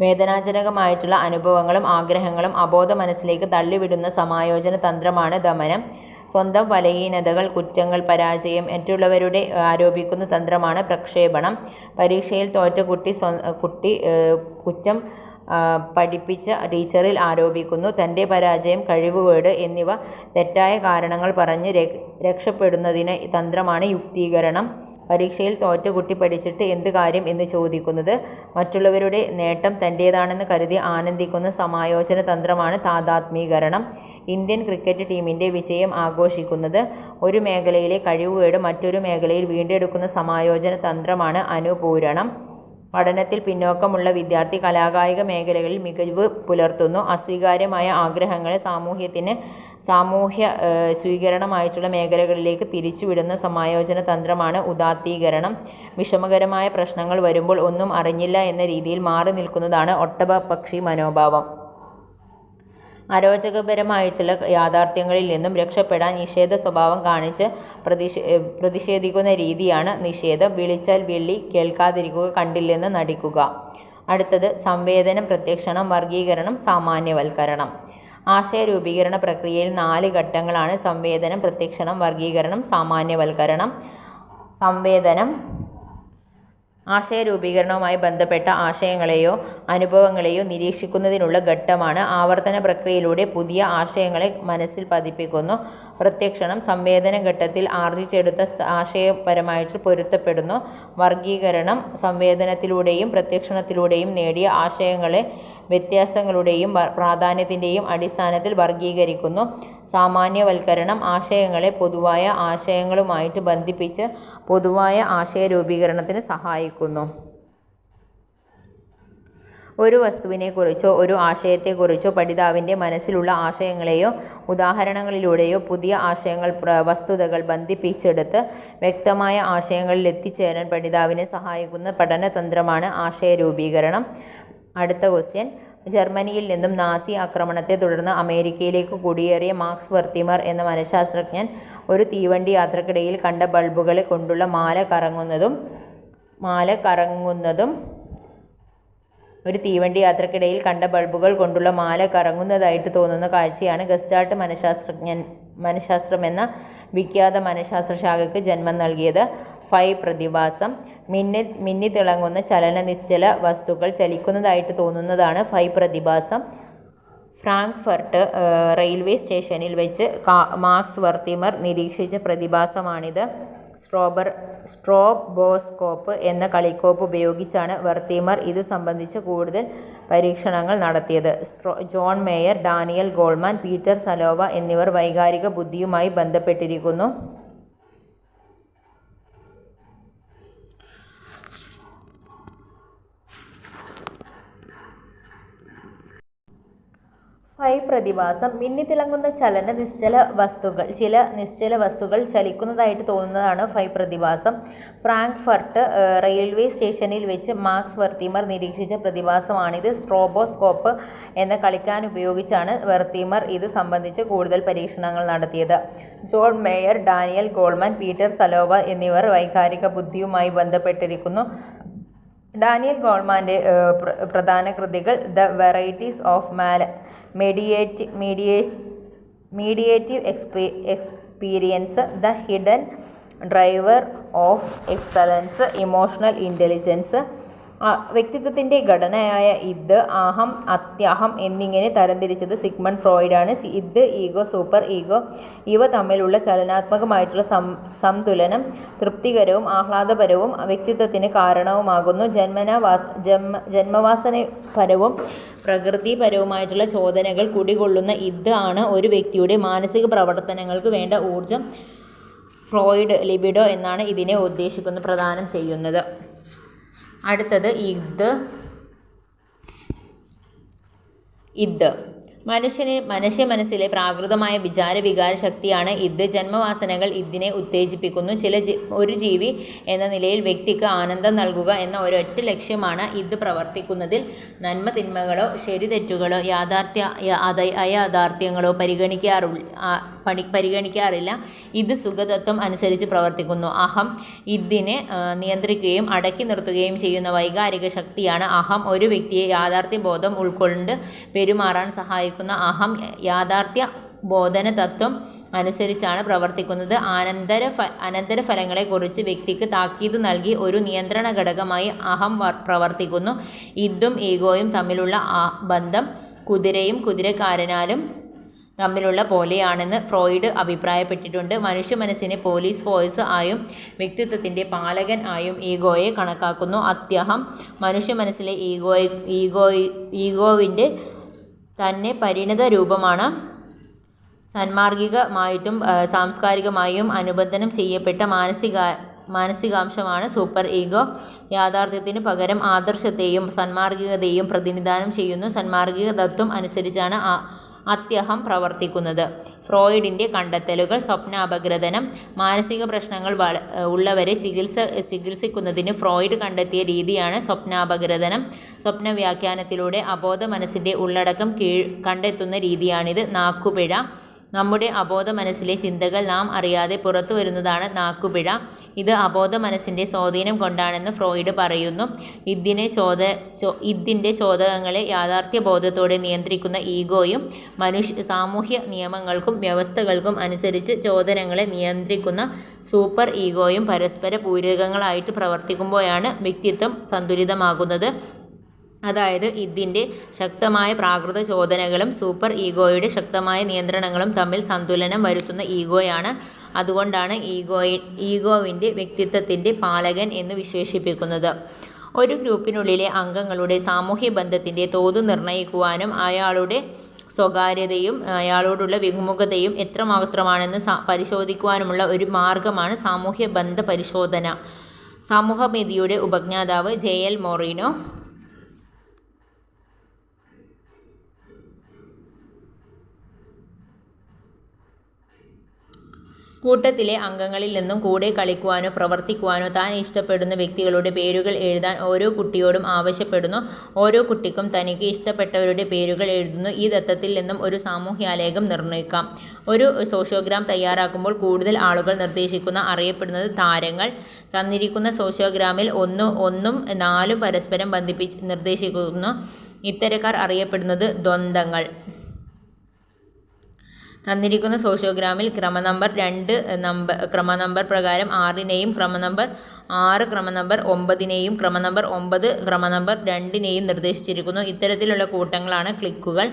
വേദനാജനകമായിട്ടുള്ള അനുഭവങ്ങളും ആഗ്രഹങ്ങളും അബോധ മനസ്സിലേക്ക് തള്ളിവിടുന്ന സമായോജന തന്ത്രമാണ് ദമനം. സ്വന്തം ബലഹീനതകൾ, കുറ്റങ്ങൾ, പരാജയം മറ്റുള്ളവരുടെ ആരോപിക്കുന്ന തന്ത്രമാണ് പ്രക്ഷേപണം. പരീക്ഷയിൽ തോറ്റ കുട്ടി കുറ്റം പഠിപ്പിച്ച ടീച്ചറിൽ ആരോപിക്കുന്നു. തൻ്റെ പരാജയം, കഴിവുകേട് എന്നിവ തെറ്റായ കാരണങ്ങൾ പറഞ്ഞ് രക്ഷപ്പെടുന്നതിന് തന്ത്രമാണ് യുക്തീകരണം. പരീക്ഷയിൽ തോറ്റ കുട്ടി പഠിച്ചിട്ട് എന്ത് കാര്യം എന്ന് ചോദിക്കുന്നത്. മറ്റുള്ളവരുടെ നേട്ടം തൻ്റേതാണെന്ന് കരുതി ആനന്ദിക്കുന്ന സമായോജന തന്ത്രമാണ് താദാത്മീകരണം. ഇന്ത്യൻ ക്രിക്കറ്റ് ടീമിൻ്റെ വിജയം ആഘോഷിക്കുന്നത്. ഒരു മേഖലയിലെ കഴിവുകേട് മറ്റൊരു മേഖലയിൽ വീണ്ടെടുക്കുന്ന സമായോജന തന്ത്രമാണ് അനുപൂരണം. പഠനത്തിൽ പിന്നോക്കമുള്ള വിദ്യാർത്ഥി കലാകായിക മേഖലകളിൽ മികവ് പുലർത്തുന്നു. അസ്വീകാര്യമായ ആഗ്രഹങ്ങളെ സാമൂഹ്യത്തിന് സാമൂഹ്യ സ്വീകരണമായിട്ടുള്ള മേഖലകളിലേക്ക് തിരിച്ചുവിടുന്ന സമായോജന തന്ത്രമാണ് ഉദാത്തീകരണം. വിഷമകരമായ പ്രശ്നങ്ങൾ വരുമ്പോൾ ഒന്നും അറിഞ്ഞില്ല എന്ന രീതിയിൽ മാറി നിൽക്കുന്നതാണ് ഒട്ടകപക്ഷി മനോഭാവം. അരോചകപരമായിട്ടുള്ള യാഥാർത്ഥ്യങ്ങളിൽ നിന്നും രക്ഷപ്പെടാൻ നിഷേധ സ്വഭാവം കാണിച്ച് പ്രതിഷേധിക്കുന്ന രീതിയാണ് നിഷേധം. വിളിച്ചാൽ വിളി, കേൾക്കാതിരിക്കുക, കണ്ടില്ലെന്ന് നടിക്കുക. അടുത്തത് സംവേദനം, പ്രത്യക്ഷണം, വർഗീകരണം, സാമാന്യവൽക്കരണം. ആശയരൂപീകരണ പ്രക്രിയയിൽ 4 ഘട്ടങ്ങളാണ്: സംവേദനം, പ്രത്യക്ഷണം, വർഗീകരണം, സാമാന്യവൽക്കരണം. സംവേദനം ആശയരൂപീകരണവുമായി ബന്ധപ്പെട്ട ആശയങ്ങളെയോ അനുഭവങ്ങളെയോ നിരീക്ഷിക്കുന്നതിനുള്ള ഘട്ടമാണ്. ആവർത്തന പ്രക്രിയയിലൂടെ പുതിയ ആശയങ്ങളെ മനസ്സിൽ പതിപ്പിക്കുന്നു. പ്രത്യക്ഷണം സംവേദന ഘട്ടത്തിൽ ആർജിച്ചെടുത്ത ആശയപരമായിട്ട് പൊരുത്തപ്പെടുന്നു. വർഗീകരണം സംവേദനത്തിലൂടെയും പ്രത്യക്ഷണത്തിലൂടെയും നേടിയ ആശയങ്ങളെ വ്യത്യാസങ്ങളുടെയും പ്രാധാന്യത്തിൻ്റെയും അടിസ്ഥാനത്തിൽ വർഗീകരിക്കുന്നു. സാമാന്യവൽക്കരണം ആശയങ്ങളെ പൊതുവായ ആശയങ്ങളുമായിട്ട് ബന്ധിപ്പിച്ച് പൊതുവായ ആശയരൂപീകരണത്തിന് സഹായിക്കുന്നു. ഒരു വസ്തുവിനെക്കുറിച്ചോ ഒരു ആശയത്തെക്കുറിച്ചോ പഠിതാവിൻ്റെ മനസ്സിലുള്ള ആശയങ്ങളെയോ ഉദാഹരണങ്ങളിലൂടെയോ പുതിയ ആശയങ്ങൾ, വസ്തുതകൾ ബന്ധിപ്പിച്ചെടുത്ത് വ്യക്തമായ ആശയങ്ങളിൽ എത്തിച്ചേരാൻ പഠിതാവിനെ സഹായിക്കുന്ന പഠനതന്ത്രമാണ് ആശയരൂപീകരണം. അടുത്ത ക്വസ്റ്റ്യൻ: ജർമ്മനിയിൽ നിന്നും നാസി ആക്രമണത്തെ തുടർന്ന് അമേരിക്കയിലേക്ക് കുടിയേറിയ മാക്സ് വെർത്തിമർ എന്ന മനഃശാസ്ത്രജ്ഞൻ ഒരു തീവണ്ടി യാത്രക്കിടയിൽ കണ്ട ബൾബുകളെ കൊണ്ടുള്ള മാല കറങ്ങുന്നതും ഒരു തീവണ്ടി യാത്രക്കിടയിൽ കണ്ട ബൾബുകൾ കൊണ്ടുള്ള മാല കറങ്ങുന്നതായിട്ട് തോന്നുന്ന കാഴ്ചയാണ് ഗസ്റ്റാൾട്ട് മനഃശാസ്ത്രം എന്ന വിഖ്യാത മനഃശാസ്ത്രശാഖയ്ക്ക് ജന്മം നൽകിയത്. ഫൈ പ്രതിഭാസം. മിന്നിത്തിളങ്ങുന്ന ചലനനിശ്ചല വസ്തുക്കൾ ചലിക്കുന്നതായിട്ട് തോന്നുന്നതാണ് ഫൈ പ്രതിഭാസം. ഫ്രാങ്ക്ഫർട്ട് റെയിൽവേ സ്റ്റേഷനിൽ വെച്ച് മാക്സ് വെർത്തിമർ നിരീക്ഷിച്ച പ്രതിഭാസമാണിത്. സ്ട്രോബോസ്കോപ്പ് എന്ന കളിക്കോപ്പ് ഉപയോഗിച്ചാണ് വെർത്തിമർ ഇത് സംബന്ധിച്ച് കൂടുതൽ പരീക്ഷണങ്ങൾ നടത്തിയത്. John Mayer, Daniel Goleman, Peter Salovey എന്നിവർ വൈകാരിക ബുദ്ധിയുമായി ബന്ധപ്പെട്ടിരിക്കുന്നു. ഫൈ പ്രതിഭാസം. മിന്നിത്തിളങ്ങുന്ന ചില നിശ്ചല വസ്തുക്കൾ ചലിക്കുന്നതായിട്ട് തോന്നുന്നതാണ് ഫൈ പ്രതിഭാസം. ഫ്രാങ്ക്ഫർട്ട് റെയിൽവേ സ്റ്റേഷനിൽ വെച്ച് മാക്സ് വെർത്തിമർ നിരീക്ഷിച്ച പ്രതിഭാസമാണിത്. സ്ട്രോബോസ്കോപ്പ് എന്ന കളിക്കാൻ ഉപയോഗിച്ചാണ് വെർത്തിമർ ഇത് സംബന്ധിച്ച് കൂടുതൽ പരീക്ഷണങ്ങൾ നടത്തിയത്. John Mayer, Daniel Goleman, Peter Salovey എന്നിവർ വൈകാരിക ബുദ്ധിയുമായി ബന്ധപ്പെട്ടിരിക്കുന്നു. ഡാനിയൽ ഗോൾമാൻ്റെ പ്രധാന കൃതികൾ the varieties of meditative experience, the hidden driver of excellence, emotional intelligence. വ്യക്തിത്വത്തിൻ്റെ ഘടനയായ ഇദ്, അഹം, അത്യഹം എന്നിങ്ങനെ തരംതിരിച്ചത് സിഗ്മണ്ട് ഫ്രോയിഡാണ്. ഇദ്, ഈഗോ, സൂപ്പർ ഈഗോ ഇവ തമ്മിലുള്ള ചലനാത്മകമായിട്ടുള്ള സംതുലനം തൃപ്തികരവും ആഹ്ലാദപരവും വ്യക്തിത്വത്തിന് കാരണവുമാകുന്നു. ജന്മവാസനപരവും പ്രകൃതിപരവുമായിട്ടുള്ള ചോദനകൾ കുടികൊള്ളുന്ന ഇദ് ആണ് ഒരു വ്യക്തിയുടെ മാനസിക പ്രവർത്തനങ്ങൾക്ക് വേണ്ട ഊർജം. ഫ്രോയിഡ് ലിബിഡോ എന്നാണ് ഇതിനെ പ്രദാനം ചെയ്യുന്നത്. അടുത്തത് ഇദ്. മനുഷ്യ മനസ്സിലെ പ്രാകൃതമായ വികാര ശക്തിയാണ് ഇദ്. ജന്മവാസനകൾ ഇദിനെ ഉത്തേജിപ്പിക്കുന്നു. ഒരു ജീവി എന്ന നിലയിൽ വ്യക്തിക്ക് ആനന്ദം നൽകുക എന്ന ഒരൊറ്റ ലക്ഷ്യമാണ് ഇദ് പ്രവർത്തിക്കുന്നതിൽ. നന്മ തിന്മകളോ ശരി തെറ്റുകളോ അയാഥാർത്ഥ്യങ്ങളോ പരിഗണിക്കാറില്ല. ഇത് സുഖതത്വം അനുസരിച്ച് പ്രവർത്തിക്കുന്നു. അഹം ഇദിനെ നിയന്ത്രിക്കുകയും അടക്കി നിർത്തുകയും ചെയ്യുന്ന വൈകാരിക ശക്തിയാണ് അഹം. ഒരു വ്യക്തിയെ യാഥാർത്ഥ്യബോധം ഉൾക്കൊണ്ട് പെരുമാറാൻ സഹായിക്കുന്ന അഹം യാഥാർത്ഥ്യ ബോധന തത്വം അനുസരിച്ചാണ് പ്രവർത്തിക്കുന്നത്. അനന്തരഫലങ്ങളെക്കുറിച്ച് വ്യക്തിക്ക് താക്കീത് നൽകി ഒരു നിയന്ത്രണ ഘടകമായി അഹം പ്രവർത്തിക്കുന്നു. ഇദും ഈഗോയും തമ്മിലുള്ള ബന്ധം കുതിരയും കുതിരക്കാരനാലും തമ്മിലുള്ള പോലെയാണെന്ന് ഫ്രോയിഡ് അഭിപ്രായപ്പെട്ടിട്ടുണ്ട്. മനുഷ്യ മനസ്സിനെ പോലീസ് ഫോഴ്സ് ആയും വ്യക്തിത്വത്തിൻ്റെ പാലകൻ ആയും ഈഗോയെ കണക്കാക്കുന്നു. അത്യഹം മനുഷ്യ മനസ്സിലെ ഈഗോവിൻ്റെ തന്നെ പരിണിത രൂപമാണ്. സന്മാർഗികമായിട്ടും സാംസ്കാരികമായും അനുബന്ധനം ചെയ്യപ്പെട്ട മാനസികാംശമാണ് സൂപ്പർ ഈഗോ. യാഥാർത്ഥ്യത്തിന് പകരം ആദർശത്തെയും സന്മാർഗികതയെയും പ്രതിനിധാനം ചെയ്യുന്നു. സന്മാർഗിക തത്വം അനുസരിച്ചാണ് അത്യഹം പ്രവർത്തിക്കുന്നത്. ഫ്രോയിഡിൻ്റെ കണ്ടെത്തലുകൾ. സ്വപ്നാപഗ്രഥനം. മാനസിക പ്രശ്നങ്ങൾ ഉള്ളവരെ ചികിത്സിക്കുന്നതിന് ഫ്രോയിഡ് കണ്ടെത്തിയ രീതിയാണ് സ്വപ്നാപഗ്രഥനം. സ്വപ്നവ്യാഖ്യാനത്തിലൂടെ അബോധ മനസ്സിൻ്റെ ഉള്ളടക്കം കണ്ടെത്തുന്ന രീതിയാണിത്. നാക്കുപിഴ. നമ്മുടെ അബോധ മനസ്സിലെ ചിന്തകൾ നാം അറിയാതെ പുറത്തു വരുന്നതാണ് നാക്കുപിഴ. ഇത് അബോധ മനസ്സിൻ്റെ സ്വാധീനം കൊണ്ടാണെന്ന് ഫ്രോയിഡ് പറയുന്നു. ഇതിൻ്റെ ചോദകങ്ങളെ യാഥാർത്ഥ്യബോധത്തോടെ നിയന്ത്രിക്കുന്ന ഈഗോയും സാമൂഹ്യ നിയമങ്ങൾക്കും വ്യവസ്ഥകൾക്കും അനുസരിച്ച് ചോദനങ്ങളെ നിയന്ത്രിക്കുന്ന സൂപ്പർ ഈഗോയും പരസ്പര പൂരകങ്ങളായിട്ട് പ്രവർത്തിക്കുമ്പോഴാണ് വ്യക്തിത്വം സന്തുലിതമാകുന്നത്. അതായത് ഇതിൻ്റെ ശക്തമായ പ്രാകൃത ചോദനകളും സൂപ്പർ ഈഗോയുടെ ശക്തമായ നിയന്ത്രണങ്ങളും തമ്മിൽ സന്തുലനം വരുത്തുന്ന ഈഗോയാണ്. അതുകൊണ്ടാണ് ഈഗോവിൻ്റെ വ്യക്തിത്വത്തിൻ്റെ പാലകൻ എന്ന് വിശേഷിപ്പിക്കുന്നത്. ഒരു ഗ്രൂപ്പിനുള്ളിലെ അംഗങ്ങളുടെ സാമൂഹ്യ ബന്ധത്തിൻ്റെ തോത് നിർണ്ണയിക്കുവാനും അയാളുടെ സ്വകാര്യതയും അയാളോടുള്ള വിമുഖതയും എത്രമാത്രമാണെന്ന് പരിശോധിക്കുവാനുമുള്ള ഒരു മാർഗമാണ് സാമൂഹ്യ ബന്ധ പരിശോധന. സമൂഹമിതിയുടെ ഉപജ്ഞാതാവ് ജെ.എൽ. മൊറീനോ. കൂട്ടത്തിലെ അംഗങ്ങളിൽ നിന്നും കൂടെ കളിക്കുവാനോ പ്രവർത്തിക്കുവാനോ താൻ ഇഷ്ടപ്പെടുന്ന വ്യക്തികളുടെ പേരുകൾ എഴുതാൻ ഓരോ കുട്ടിയോടും ആവശ്യപ്പെടുന്നു. ഓരോ കുട്ടിക്കും തനിക്ക് ഇഷ്ടപ്പെട്ടവരുടെ പേരുകൾ എഴുതുന്നു. ഈ ദത്തത്തിൽ നിന്നും ഒരു സാമൂഹ്യാലേഖം നിർണ്ണയിക്കാം. ഒരു സോഷ്യോഗ്രാം തയ്യാറാക്കുമ്പോൾ കൂടുതൽ ആളുകൾ നിർദ്ദേശിക്കുന്ന അറിയപ്പെടുന്നത് താരങ്ങൾ. തന്നിരിക്കുന്ന സോഷ്യോഗ്രാമിൽ 1 ഉം 4 പരസ്പരം ബന്ധിപ്പിച്ച് നിർദ്ദേശിക്കുന്നു. ഇത്തരക്കാർ അറിയപ്പെടുന്നത് ദ്വന്ദ്ങ്ങൾ. തന്നിരിക്കുന്ന സോഷ്യോഗ്രാമിൽ ക്രമനമ്പർ 2 ക്രമനമ്പർ പ്രകാരം 6നെയും ക്രമനമ്പർ 6 ക്രമനമ്പർ 9നെയും ക്രമനമ്പർ 9 ക്രമനമ്പർ 2നെയും നിർദ്ദേശിച്ചിരിക്കുന്നു. ഇത്തരത്തിലുള്ള കൂട്ടങ്ങളാണ് ക്ലിക്കുകൾ.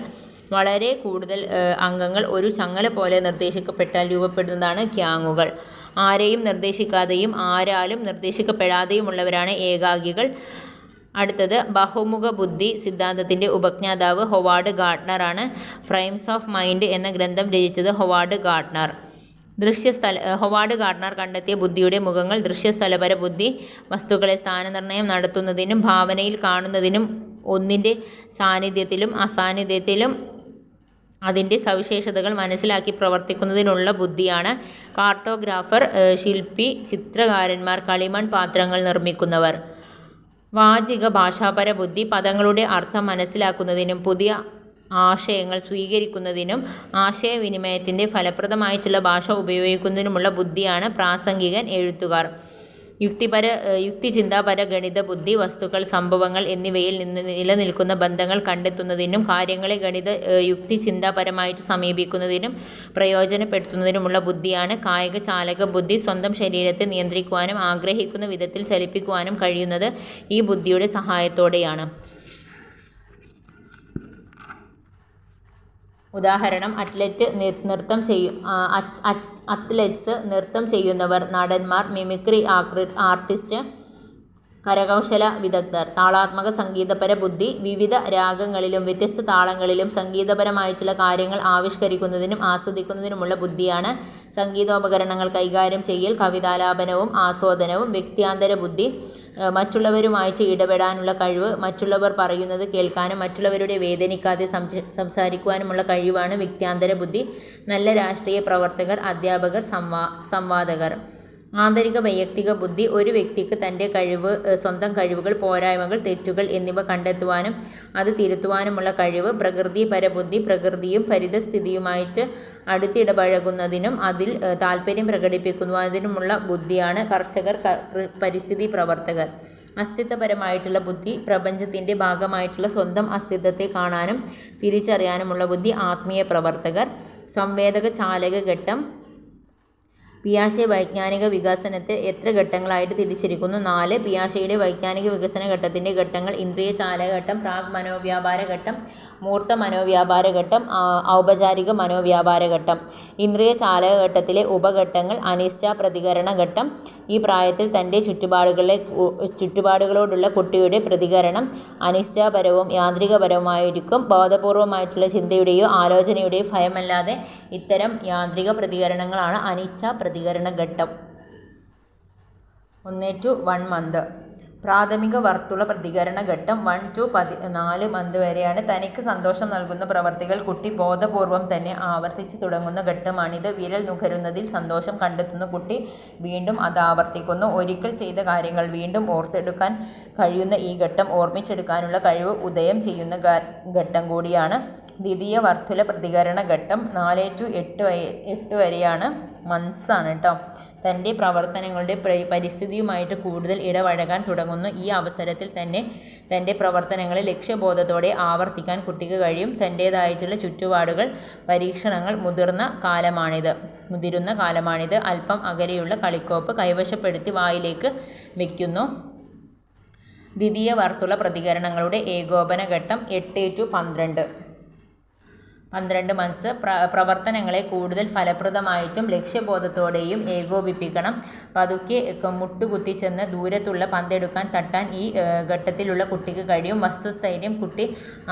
വളരെ കൂടുതൽ അംഗങ്ങൾ ഒരു ചങ്ങല പോലെ നിർദ്ദേശിക്കപ്പെട്ടാൽ രൂപപ്പെടുന്നതാണ് ഗ്യാങ്ങുകൾ. ആരെയും നിർദ്ദേശിക്കാതെയും ആരാലും നിർദ്ദേശിക്കപ്പെടാതെയുമുള്ളവരാണ് ഏകാകികൾ. അടുത്തത് ബഹുമുഖ ബുദ്ധി സിദ്ധാന്തത്തിൻ്റെ ഉപജ്ഞാതാവ് ഹൊവാർഡ് ഗാർട്ട്നർ ആണ്. ഫ്രെയിംസ് ഓഫ് മൈൻഡ് എന്ന ഗ്രന്ഥം രചിച്ചത് ഹൊവാർഡ് ഗാർട്ട്നർ. ഹൊവാർഡ് ഗാർട്ട്നർ കണ്ടെത്തിയ ബുദ്ധിയുടെ മുഖങ്ങൾ. ദൃശ്യസ്ഥലപര ബുദ്ധി. വസ്തുക്കളെ സ്ഥാനനിർണ്ണയം നടത്തുന്നതിനും ഭാവനയിൽ കാണുന്നതിനും ഒന്നിൻ്റെ സാന്നിധ്യത്തിലും അസാന്നിധ്യത്തിലും അതിൻ്റെ സവിശേഷതകൾ മനസ്സിലാക്കി പ്രവർത്തിക്കുന്നതിനുള്ള ബുദ്ധിയാണ്. കാർട്ടോഗ്രാഫർ, ശില്പി, ചിത്രകാരന്മാർ, കളിമൺ പാത്രങ്ങൾ നിർമ്മിക്കുന്നവർ. വാചിക ഭാഷാപര ബുദ്ധി. പദങ്ങളുടെ അർത്ഥം മനസ്സിലാക്കുന്നതിനും പുതിയ ആശയങ്ങൾ സ്വീകരിക്കുന്നതിനും ആശയവിനിമയത്തിൻ്റെ ഫലപ്രദമായിട്ടുള്ള ഭാഷ ഉപയോഗിക്കുന്നതിനുമുള്ള ബുദ്ധിയാണ് പ്രാസംഗികൻ, എഴുത്തുകാർ. യുക്തിചിന്താപര ഗണിത ബുദ്ധി. വസ്തുക്കൾ, സംഭവങ്ങൾ എന്നിവയിൽ നിന്ന് നിലനിൽക്കുന്ന ബന്ധങ്ങൾ കണ്ടെത്തുന്നതിനും കാര്യങ്ങളെ യുക്തിചിന്താപരമായിട്ട് സമീപിക്കുന്നതിനും പ്രയോജനപ്പെടുത്തുന്നതിനുമുള്ള ബുദ്ധിയാണ് കായിക ചാലക ബുദ്ധി. സ്വന്തം ശരീരത്തെ നിയന്ത്രിക്കുവാനും ആഗ്രഹിക്കുന്ന വിധത്തിൽ ചലിപ്പിക്കുവാനും കഴിയുന്നത് ഈ ബുദ്ധിയുടെ സഹായത്തോടെയാണ്. ഉദാഹരണം: അത്ലറ്റ്സ്, നൃത്തം ചെയ്യുന്നവർ, നടന്മാർ, മിമിക്രി ആർട്ടിസ്റ്റ്, കരകൗശല വിദഗ്ധർ. താളാത്മക സംഗീതപര ബുദ്ധി. വിവിധ രാഗങ്ങളിലും വ്യത്യസ്ത താളങ്ങളിലും സംഗീതപരമായിട്ടുള്ള കാര്യങ്ങൾ ആവിഷ്കരിക്കുന്നതിനും ആസ്വദിക്കുന്നതിനുമുള്ള ബുദ്ധിയാണ്. സംഗീതോപകരണങ്ങൾ കൈകാര്യം ചെയ്യൽ, കവിതാലാപനവും ആസ്വാദനവും. വ്യക്ത്യാന്തര ബുദ്ധി. മറ്റുള്ളവരുമായിട്ട് ഇടപെടാനുള്ള കഴിവ്. മറ്റുള്ളവർ പറയുന്നത് കേൾക്കാനും മറ്റുള്ളവരുടെ വേദനിക്കാതെ സംസാരിക്കുവാനുമുള്ള കഴിവാണ് വ്യക്ത്യാന്തര ബുദ്ധി. നല്ല രാഷ്ട്രീയ പ്രവർത്തകർ, അധ്യാപകർ, സംവാദകർ. ആന്തരിക വൈയക്തിക ബുദ്ധി. ഒരു വ്യക്തിക്ക് തൻ്റെ സ്വന്തം കഴിവുകൾ, പോരായ്മകൾ, തെറ്റുകൾ എന്നിവ കണ്ടെത്തുവാനും അത് തിരുത്തുവാനുമുള്ള കഴിവ്. പ്രകൃതിപരബുദ്ധി. പ്രകൃതിയും പരിതസ്ഥിതിയുമായിട്ട് അടുത്തിടപഴകുന്നതിനും അതിൽ താല്പര്യം പ്രകടിപ്പിക്കുന്നതിനുമുള്ള ബുദ്ധിയാണ് കർഷകർ, പരിസ്ഥിതി പ്രവർത്തകർ. അസ്തിത്വപരമായിട്ടുള്ള ബുദ്ധി. പ്രപഞ്ചത്തിൻ്റെ ഭാഗമായിട്ടുള്ള സ്വന്തം അസ്തിത്വത്തെ കാണാനും തിരിച്ചറിയാനുമുള്ള ബുദ്ധി ആത്മീയ പ്രവർത്തകർ. സംവേദക ചാലക ഘട്ടം. പിയാഷെ വൈജ്ഞാനിക വികസനത്തെ എത്ര ഘട്ടങ്ങളായിട്ട് തിരിച്ചിരിക്കുന്നു? 4. പിയാഷെയുടെ വൈജ്ഞാനിക വികസന ഘട്ടത്തിൻ്റെ ഘട്ടങ്ങൾ: ഇന്ദ്രിയ ചാലകഘട്ടം, പ്രാഗ് മനോവ്യാപാര ഘട്ടം, മൂർത്ത മനോവ്യാപാര ഘട്ടം, ഔപചാരിക മനോവ്യാപാര ഘട്ടം. ഇന്ദ്രിയ ചാലകഘട്ടത്തിലെ ഉപഘട്ടങ്ങൾ: അനിശ്ച പ്രതികരണ ഘട്ടം. ഈ പ്രായത്തിൽ തൻ്റെ ചുറ്റുപാടുകളോടുള്ള കുട്ടിയുടെ പ്രതികരണം അനിശ്ചാപരവും യാന്ത്രികപരവുമായിരിക്കും. ബോധപൂർവമായിട്ടുള്ള ചിന്തയുടെയോ ആലോചനയുടെയോ ഭയമല്ലാതെ ഇത്തരം യാന്ത്രിക പ്രതികരണങ്ങളാണ് അനിശ്ച പ്രതികരണ ഘട്ടം. 1 to 1 month. പ്രാഥമിക വർത്തുള പ്രതികരണ ഘട്ടം 1 to 4 മന്ത് വരെയാണ്. തനിക്ക് സന്തോഷം നൽകുന്ന പ്രവർത്തികൾ കുട്ടി ബോധപൂർവം തന്നെ ആവർത്തിച്ചു തുടങ്ങുന്ന ഘട്ടമാണിത്. വിരൽ നുകരുന്നതിൽ സന്തോഷം കണ്ടെത്തുന്ന കുട്ടി വീണ്ടും അത് ആവർത്തിക്കുന്നു. ഒരിക്കൽ ചെയ്ത കാര്യങ്ങൾ വീണ്ടും ഓർത്തെടുക്കാൻ കഴിയുന്ന ഈ ഘട്ടം ഓർമ്മിച്ചെടുക്കാനുള്ള കഴിവ് ഉദയം ചെയ്യുന്ന ഘട്ടം കൂടിയാണ്. ദ്വിതീയ വർത്തുല പ്രതികരണ ഘട്ടം 4 to 8 വരെയാണ്. മന്ത്സാണ് കേട്ടോ. തൻ്റെ പ്രവർത്തനങ്ങളുടെ പരിസ്ഥിതിയുമായിട്ട് കൂടുതൽ ഇടപഴകാൻ തുടങ്ങുന്നു. ഈ അവസരത്തിൽ തന്നെ തൻ്റെ പ്രവർത്തനങ്ങളെ ലക്ഷ്യബോധത്തോടെ ആവർത്തിക്കാൻ കുട്ടിക്ക് കഴിയും. തൻ്റേതായിട്ടുള്ള ചുറ്റുപാടുകൾ പരീക്ഷണങ്ങൾ മുതിരുന്ന കാലമാണിത്. അല്പം അകലെയുള്ള കളിക്കോപ്പ് കൈവശപ്പെടുത്തി വായിലേക്ക് വയ്ക്കുന്നു. ദ്വിതീയ വർത്തുള പ്രതികരണങ്ങളുടെ ഏകോപന ഘട്ടം 8 to 12 മന്ത്സ്. പ്രവർത്തനങ്ങളെ കൂടുതൽ ഫലപ്രദമായിട്ടും ലക്ഷ്യബോധത്തോടെയും ഏകോപിപ്പിക്കണം. പതുക്കെ മുട്ടുകുത്തി ചെന്ന് ദൂരത്തുള്ള പന്തെടുക്കാൻ തട്ടാൻ ഈ ഘട്ടത്തിലുള്ള കുട്ടിക്ക് കഴിയും. വസ്തുസ്ഥൈര്യം കുട്ടി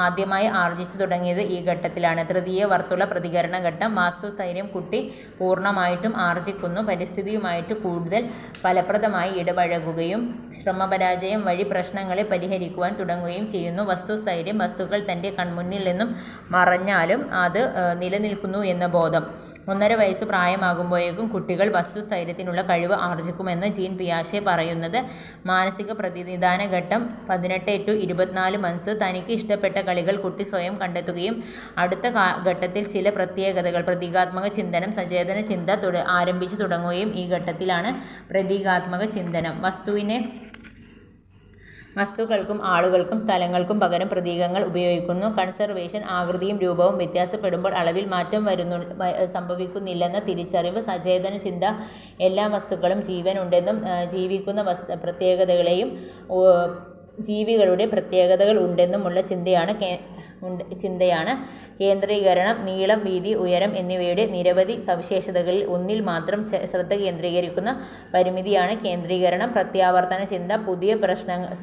ആദ്യമായി ആർജിച്ചു തുടങ്ങിയത് ഈ ഘട്ടത്തിലാണ്. തൃതീയ വർത്തുള പ്രതികരണ ഘട്ടം. വാസ്തുസ്ഥൈര്യം കുട്ടി പൂർണ്ണമായിട്ടും ആർജിക്കുന്നു. പരിസ്ഥിതിയുമായിട്ട് കൂടുതൽ ഫലപ്രദമായി ഇടപഴകുകയും ശ്രമപരാജയം വഴി പ്രശ്നങ്ങളെ പരിഹരിക്കുവാൻ തുടങ്ങുകയും ചെയ്യുന്നു. വസ്തുസ്ഥൈര്യം വസ്തുക്കൾ തൻ്റെ കൺമുന്നിൽ നിന്നും മറഞ്ഞാലും അത് നിലനിൽക്കുന്നു എന്ന ബോധം. 1.5 വയസ്സ് പ്രായമാകുമ്പോഴേക്കും കുട്ടികൾ വസ്തുസ്ഥൈര്യത്തിനുള്ള കഴിവ് ആർജിക്കുമെന്ന് ജീൻ പിയാഷെ പറയുന്നത്. മാനസിക പ്രതിനിധാന ഘട്ടം 18 to 24 മന്ത്സ്. തനിക്ക് ഇഷ്ടപ്പെട്ട കളികൾ കുട്ടി സ്വയം കണ്ടെത്തുകയും അടുത്ത ഘട്ടത്തിൽ ചില പ്രത്യേകതകൾ പ്രതീകാത്മക ചിന്തനം സചേതന ചിന്ത ആരംഭിച്ചു തുടങ്ങുകയും ഈ ഘട്ടത്തിലാണ്. പ്രതീകാത്മക ചിന്തനം വസ്തുക്കൾക്കും ആളുകൾക്കും സ്ഥലങ്ങൾക്കും പകരം പ്രതീകങ്ങൾ ഉപയോഗിക്കുന്നു. കൺസർവേഷൻ ആകൃതിയും രൂപവും വ്യത്യാസപ്പെടുമ്പോൾ അളവിൽ മാറ്റം സംഭവിക്കുന്നില്ലെന്ന തിരിച്ചറിവ്. സചേതന ചിന്ത എല്ലാ വസ്തുക്കളും ജീവനുണ്ടെന്നും ജീവിക്കുന്ന ജീവികളുടെ പ്രത്യേകതകൾ ഉണ്ടെന്നുമുള്ള ചിന്തയാണ്. കേന്ദ്രീകരണം നീളം, വീതി, ഉയരം എന്നിവയുടെ നിരവധി സവിശേഷതകളിൽ ഒന്നിൽ മാത്രം ശ്രദ്ധ കേന്ദ്രീകരിക്കുന്ന പരിമിതിയാണ് കേന്ദ്രീകരണം. പ്രത്യാവർത്തന ചിന്ത പുതിയ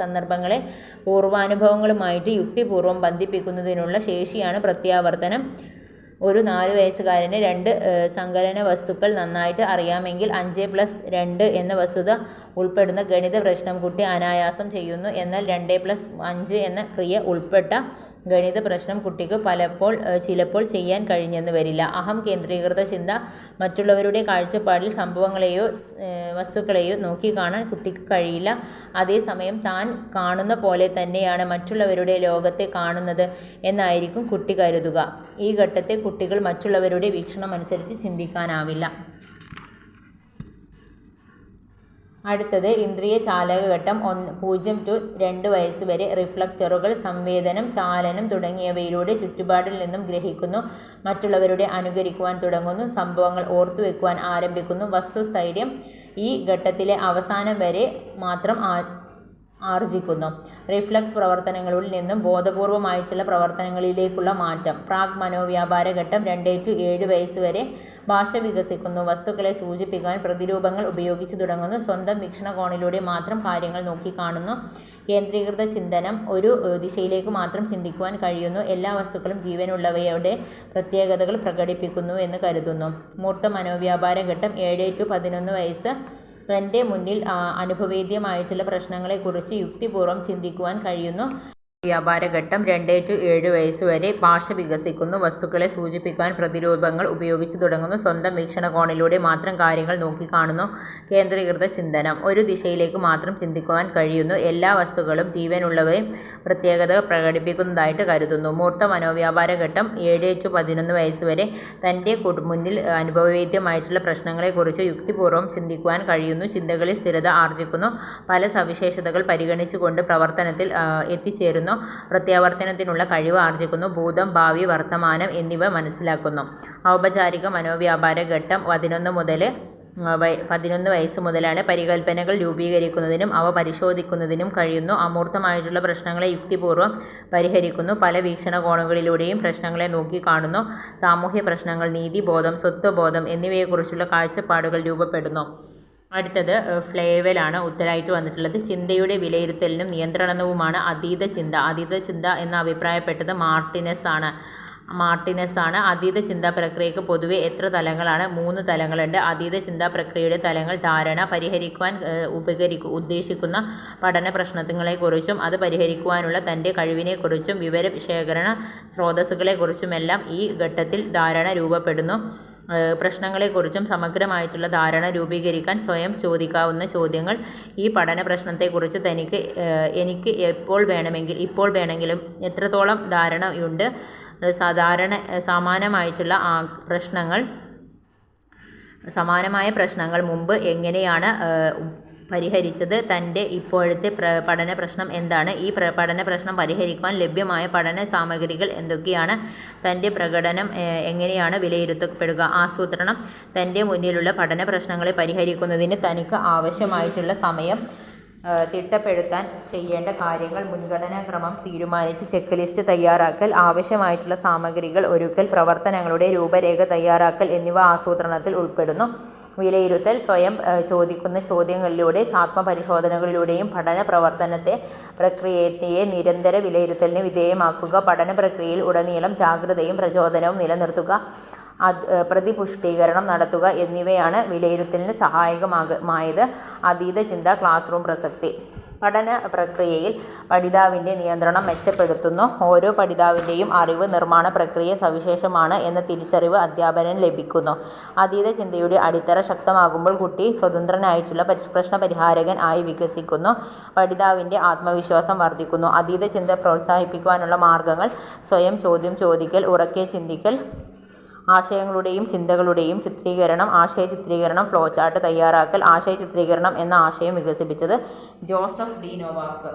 സന്ദർഭങ്ങളെ പൂർവാനുഭവങ്ങളുമായിട്ട് യുക്തിപൂർവം ബന്ധിപ്പിക്കുന്നതിനുള്ള ശേഷിയാണ് പ്രത്യാവർത്തനം. ഒരു 4 വയസ്സുകാരന് 2 സങ്കലന വസ്തുക്കൾ നന്നായിട്ട് അറിയാമെങ്കിൽ 5+2 എന്ന വസ്തുത ഉൾപ്പെടുന്ന ഗണിത പ്രശ്നം കുട്ടി അനായാസം ചെയ്യുന്നു. എന്നാൽ 2+5 എന്ന ക്രിയ ഉൾപ്പെട്ട ഗണിത പ്രശ്നം കുട്ടിക്ക് ചിലപ്പോൾ ചെയ്യാൻ കഴിഞ്ഞെന്ന് വരില്ല. അഹം കേന്ദ്രീകൃത ചിന്ത മറ്റുള്ളവരുടെ കാഴ്ചപ്പാടിൽ സംഭവങ്ങളെയോ വസ്തുക്കളെയോ നോക്കിക്കാണാൻ കുട്ടിക്ക് കഴിയില്ല. അതേസമയം താൻ കാണുന്ന പോലെ തന്നെയാണ് മറ്റുള്ളവരുടെ ലോകത്തെ കാണുന്നത് എന്നായിരിക്കും കുട്ടി കരുതുക. ഈ ഘട്ടത്തെ കുട്ടികൾ മറ്റുള്ളവരുടെ വീക്ഷണമനുസരിച്ച് ചിന്തിക്കാനാവില്ല. അടുത്തത് ഇന്ദ്രിയ ചാലകഘട്ടം 0 to 2 വയസ്സ് വരെ. റിഫ്ലക്ടറുകൾ സംവേദനം, ചാലനം തുടങ്ങിയവയിലൂടെ ചുറ്റുപാടിൽ നിന്നും ഗ്രഹിക്കുന്നു. മറ്റുള്ളവരുടെ അനുകരിക്കുവാൻ തുടങ്ങുന്നു. സംഭവങ്ങൾ ഓർത്തുവെക്കുവാൻ ആരംഭിക്കുന്നു. വസ്തുസ്ഥൈര്യം ഈ ഘട്ടത്തിലെ അവസാനം വരെ മാത്രം ആർജിക്കുന്നു. റിഫ്ലക്സ് പ്രവർത്തനങ്ങളിൽ നിന്നും ബോധപൂർവമായിട്ടുള്ള പ്രവർത്തനങ്ങളിലേക്കുള്ള മാറ്റം. പ്രാഗ് മനോവ്യാപാര ഘട്ടം 2 to 7 വയസ്സ് വരെ. ഭാഷ വികസിക്കുന്നു. വസ്തുക്കളെ സൂചിപ്പിക്കാൻ പ്രതിരൂപങ്ങൾ ഉപയോഗിച്ചു തുടങ്ങുന്നു. സ്വന്തം വീക്ഷണകോണിലൂടെ മാത്രം കാര്യങ്ങൾ നോക്കിക്കാണുന്നു. കേന്ദ്രീകൃത ചിന്തനം ഒരു ദിശയിലേക്ക് മാത്രം ചിന്തിക്കുവാൻ കഴിയുന്നു. എല്ലാ വസ്തുക്കളും ജീവനുള്ളവയുടെ പ്രത്യേകതകൾ പ്രകടിപ്പിക്കുന്നു എന്ന് കരുതുന്നു. മൂർത്ത മനോവ്യാപാര ഘട്ടം 7 to 11 വയസ്സ്. തൻ്റെ മുന്നിൽ അനുഭവേദ്യമായിട്ടുള്ള പ്രശ്നങ്ങളെക്കുറിച്ച് യുക്തിപൂർവം ചിന്തിക്കുവാൻ കഴിയുന്നു. വ്യാപാരഘട്ടം 2 to 7 വയസ്സ് വരെ. ഭാഷ വികസിക്കുന്നു. വസ്തുക്കളെ സൂചിപ്പിക്കാൻ പ്രതിരൂപങ്ങൾ ഉപയോഗിച്ചു തുടങ്ങുന്നു. സ്വന്തം വീക്ഷണകോണിലൂടെ മാത്രം കാര്യങ്ങൾ നോക്കിക്കാണുന്നു. കേന്ദ്രീകൃത ചിന്തനം ഒരു ദിശയിലേക്ക് മാത്രം ചിന്തിക്കുവാൻ കഴിയുന്നു. എല്ലാ വസ്തുക്കളും ജീവനുള്ളവയും പ്രത്യേകത പ്രകടിപ്പിക്കുന്നതായിട്ട് കരുതുന്നു. മൂർത്ത മനോവ്യാപാരഘട്ടം 7 to 11 വയസ്സ് വരെ. തൻ്റെ മുന്നിൽ അനുഭവവേദ്യമായിട്ടുള്ള പ്രശ്നങ്ങളെക്കുറിച്ച് യുക്തിപൂർവം ചിന്തിക്കുവാൻ കഴിയുന്നു. ചിന്തകളിൽ സ്ഥിരത ആർജിക്കുന്നു. പല സവിശേഷതകൾ പരിഗണിച്ചുകൊണ്ട് പ്രവർത്തനത്തിൽ എത്തിച്ചേരുന്നു. പ്രത്യാവർത്തനത്തിനുള്ള കഴിവ് ആർജിക്കുന്നു. ഭൂതം, ഭാവി, വർത്തമാനം എന്നിവ മനസ്സിലാക്കുന്നു. ഔപചാരിക മനോവ്യാപാര ഘട്ടം 11 വയസ്സ് മുതലാണ്. പരികൽപ്പനകൾ രൂപീകരിക്കുന്നതിനും അവ പരിശോധിക്കുന്നതിനും കഴിയുന്നു. അമൂർത്തമായിട്ടുള്ള പ്രശ്നങ്ങളെ യുക്തിപൂർവം പരിഹരിക്കുന്നു. പല വീക്ഷണകോണുകളിലൂടെയും പ്രശ്നങ്ങളെ നോക്കിക്കാണുന്നു. സാമൂഹ്യ പ്രശ്നങ്ങൾ, നീതിബോധം, സ്വത്വബോധം എന്നിവയെക്കുറിച്ചുള്ള കാഴ്ചപ്പാടുകൾ രൂപപ്പെടുന്നു. അടുത്തത് ഫ്ലേവലാണ് ഉത്തരമായിട്ട് വന്നിട്ടുള്ളത്. ചിന്തയുടെ വിലയിരുത്തലിനും നിയന്ത്രണവുമാണ് അതീത ചിന്ത എന്ന് അഭിപ്രായപ്പെട്ടത് മാർട്ടിനസ് ആണ്. മാർട്ടിനസ് ആണ്. അതീത ചിന്താ പ്രക്രിയക്ക് പൊതുവെ എത്ര തലങ്ങളാണ്? 3 തലങ്ങളുണ്ട്. അതീത ചിന്താ പ്രക്രിയയുടെ തലങ്ങൾ ധാരണ, പരിഹരിക്കുവാൻ ഉദ്ദേശിക്കുന്ന പഠന പ്രശ്നങ്ങളെക്കുറിച്ചും അത് പരിഹരിക്കുവാനുള്ള തൻ്റെ കഴിവിനെക്കുറിച്ചും വിവര ശേഖരണ സ്രോതസ്സുകളെക്കുറിച്ചുമെല്ലാം ഈ ഘട്ടത്തിൽ ധാരണ രൂപപ്പെടുന്നു. പ്രശ്നങ്ങളെക്കുറിച്ചും സമഗ്രമായിട്ടുള്ള ധാരണ രൂപീകരിക്കാൻ സ്വയം ചോദിക്കാവുന്ന ചോദ്യങ്ങൾ. ഈ പഠന പ്രശ്നത്തെക്കുറിച്ച് എനിക്ക് ഇപ്പോൾ വേണമെങ്കിലും എത്രത്തോളം ധാരണയുണ്ട്? സമാനമായ പ്രശ്നങ്ങൾ മുമ്പ് എങ്ങനെയാണ് പരിഹരിച്ചത്? തൻ്റെ ഇപ്പോഴത്തെ പഠന പ്രശ്നം എന്താണ്? ഈ പഠന പ്രശ്നം പരിഹരിക്കുവാൻ ലഭ്യമായ പഠന സാമഗ്രികൾ എന്തൊക്കെയാണ്? തൻ്റെ പ്രകടനം എങ്ങനെയാണ് വിലയിരുത്തപ്പെടുക? ആസൂത്രണം. തൻ്റെ മുന്നിലുള്ള പഠന പ്രശ്നങ്ങളെ പരിഹരിക്കുന്നതിന് തനിക്ക് ആവശ്യമായിട്ടുള്ള സമയം തിട്ടപ്പെടുത്താൻ ചെയ്യേണ്ട കാര്യങ്ങൾ, മുൻഗണനാക്രമം തീരുമാനിച്ച് ചെക്ക് ലിസ്റ്റ് തയ്യാറാക്കൽ, ആവശ്യമായിട്ടുള്ള സാമഗ്രികൾ ഒരുക്കൽ, പ്രവർത്തനങ്ങളുടെ രൂപരേഖ തയ്യാറാക്കൽ എന്നിവ ആസൂത്രണത്തിൽ ഉൾപ്പെടുന്നു. വിലയിരുത്തൽ. സ്വയം ചോദിക്കുന്ന ചോദ്യങ്ങളിലൂടെ ആത്മപരിശോധനകളിലൂടെയും പഠന പ്രക്രിയയെ നിരന്തര വിലയിരുത്തലിന് വിധേയമാക്കുക. പഠന പ്രക്രിയയിൽ ഉടനീളം ജാഗ്രതയും പ്രചോദനവും നിലനിർത്തുക. പ്രതിപുഷ്ടീകരണം നടത്തുക എന്നിവയാണ് വിലയിരുത്തലിന് സഹായകമായത്. അതീത ചിന്ത, ക്ലാസ് റൂം പ്രസക്തി. പഠന പ്രക്രിയയിൽ പഠിതാവിൻ്റെ നിയന്ത്രണം മെച്ചപ്പെടുത്തുന്നു. ഓരോ പഠിതാവിൻ്റെയും അറിവ് നിർമ്മാണ പ്രക്രിയ സവിശേഷമാണ് എന്ന തിരിച്ചറിവ് അധ്യാപകന് ലഭിക്കുന്നു. അതീത ചിന്തയുടെ അടിത്തറ ശക്തമാകുമ്പോൾ കുട്ടി സ്വതന്ത്രനായിട്ടുള്ള പ്രശ്നപരിഹാരകൻ ആയി വികസിക്കുന്നു. പഠിതാവിൻ്റെ ആത്മവിശ്വാസം വർദ്ധിക്കുന്നു. അതീത ചിന്ത പ്രോത്സാഹിപ്പിക്കുവാനുള്ള മാർഗങ്ങൾ: സ്വയം ചോദ്യം ചോദിക്കൽ, ഉറക്കെ ചിന്തിക്കൽ, ആശയങ്ങളുടെയും ചിന്തകളുടെയും ചിത്രീകരണം, ആശയ ചിത്രീകരണം, ഫ്ലോ ചാർട്ട് തയ്യാറാക്കൽ. ആശയ ചിത്രീകരണം എന്ന ആശയം വികസിപ്പിച്ചത് ജോസഫ് ഡി നോവാക്ക്.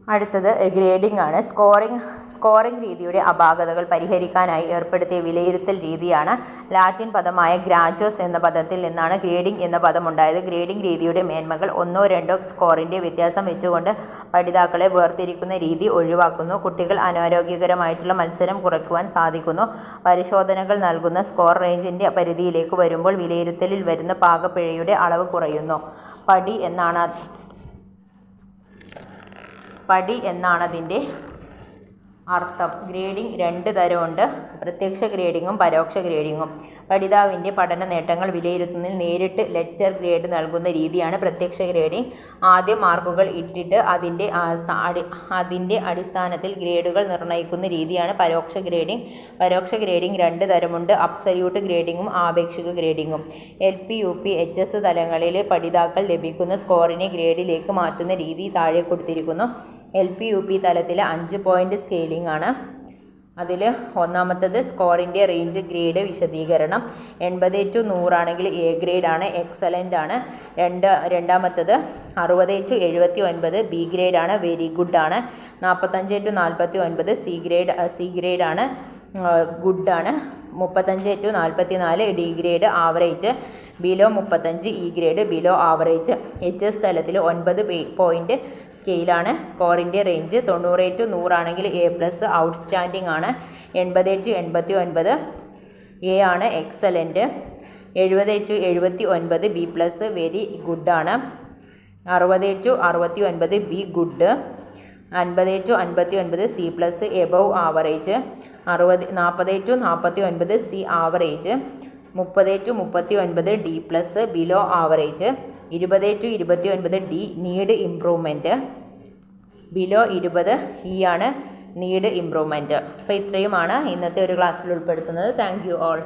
അടുത്തത് ഗ്രേഡിംഗ് ആണ്. സ്കോറിംഗ് രീതിയുടെ അപാകതകൾ പരിഹരിക്കാനായി ഏർപ്പെടുത്തിയ വിലയിരുത്തൽ രീതിയാണ്. ലാറ്റിൻ പദമായ ഗ്രാജോസ് എന്ന പദത്തിൽ നിന്നാണ് ഗ്രേഡിംഗ് എന്ന പദമുണ്ടായത്. ഗ്രേഡിംഗ് രീതിയുടെ മേന്മകൾ: 1-2 സ്കോറിൻ്റെ വ്യത്യാസം വെച്ചുകൊണ്ട് പഠിതാക്കളെ വേർതിരിക്കുന്ന രീതി ഒഴിവാക്കുന്നു. കുട്ടികൾ അനാരോഗ്യകരമായിട്ടുള്ള മത്സരം കുറയ്ക്കുവാൻ സാധിക്കുന്നു. പരിശോധനകൾ നൽകുന്ന സ്കോർ റേഞ്ചിൻ്റെ പരിധിയിലേക്ക് വരുമ്പോൾ വിലയിരുത്തലിൽ വരുന്ന പാകപ്പിഴയുടെ അളവ് കുറയുന്നു. പടി എന്നാണതിൻ്റെ അർത്ഥം. ഗ്രേഡിംഗ് 2 തരമുണ്ട്: പ്രത്യക്ഷ ഗ്രേഡിങ്ങും പരോക്ഷ ഗ്രേഡിങ്ങും. പഠിതാവിൻ്റെ പഠന നേട്ടങ്ങൾ വിലയിരുത്തുന്നതിൽ നേരിട്ട് ലെറ്റർ ഗ്രേഡ് നൽകുന്ന രീതിയാണ് പ്രത്യക്ഷ ഗ്രേഡിംഗ്. ആദ്യം മാർക്കുകൾ ഇട്ടിട്ട് അതിൻ്റെ അടിസ്ഥാനത്തിൽ ഗ്രേഡുകൾ നിർണ്ണയിക്കുന്ന രീതിയാണ് പരോക്ഷ ഗ്രേഡിംഗ്. പരോക്ഷ ഗ്രേഡിംഗ് 2 തരമുണ്ട്: അബ്സല്യൂട്ട് ഗ്രേഡിങ്ങും ആപേക്ഷിക ഗ്രേഡിങ്ങും. LP, UP, HS തലങ്ങളിൽ പഠിതാക്കൾ ലഭിക്കുന്ന സ്കോറിനെ ഗ്രേഡിലേക്ക് മാറ്റുന്ന രീതി താഴെ കൊടുത്തിരിക്കുന്നു. LP, UP തലത്തിലെ 5 പോയിൻ്റ് സ്കെയിലിംഗ് ആണ്. അതിൽ ഒന്നാമത്തേത് സ്കോറിൻ്റെ റേഞ്ച് ഗ്രേഡ് വിശദീകരണം. 80-100 ആണെങ്കിൽ A ഗ്രേഡാണ്, എക്സലൻ്റ് ആണ്. രണ്ടാമത്തേത് 60-79 B ഗ്രേഡാണ്, വെരി ഗുഡ് ആണ്. 45-49 C ഗ്രേഡാണ്, ഗുഡ് ആണ്. 35-44 D grade, average. Below 35 E grade, below average. HS തലത്തിൽ 9 പോയിൻ്റ് സ്കെയിലാണ്. സ്കോറിൻ്റെ റേഞ്ച് 90-100 ആണെങ്കിൽ A+, ഔട്ട്സ്റ്റാൻഡിംഗ് ആണ്. 80-89 A ആണ്, എക്സലൻ്റ്. 70-79 B+, വെരി ഗുഡ് ആണ്. 60-69 B, good. 50-59 C+, above average. 40-49 C, average. 30-39 D+, below average. 20-29 D, need improvement. Below 20 E ആണ്, need improvement. അപ്പോൾ ഇത്രയുമാണ് ഇന്നത്തെ ഒരു ക്ലാസ്സിൽ ഉൾപ്പെടുത്തുന്നത്. Thank you all.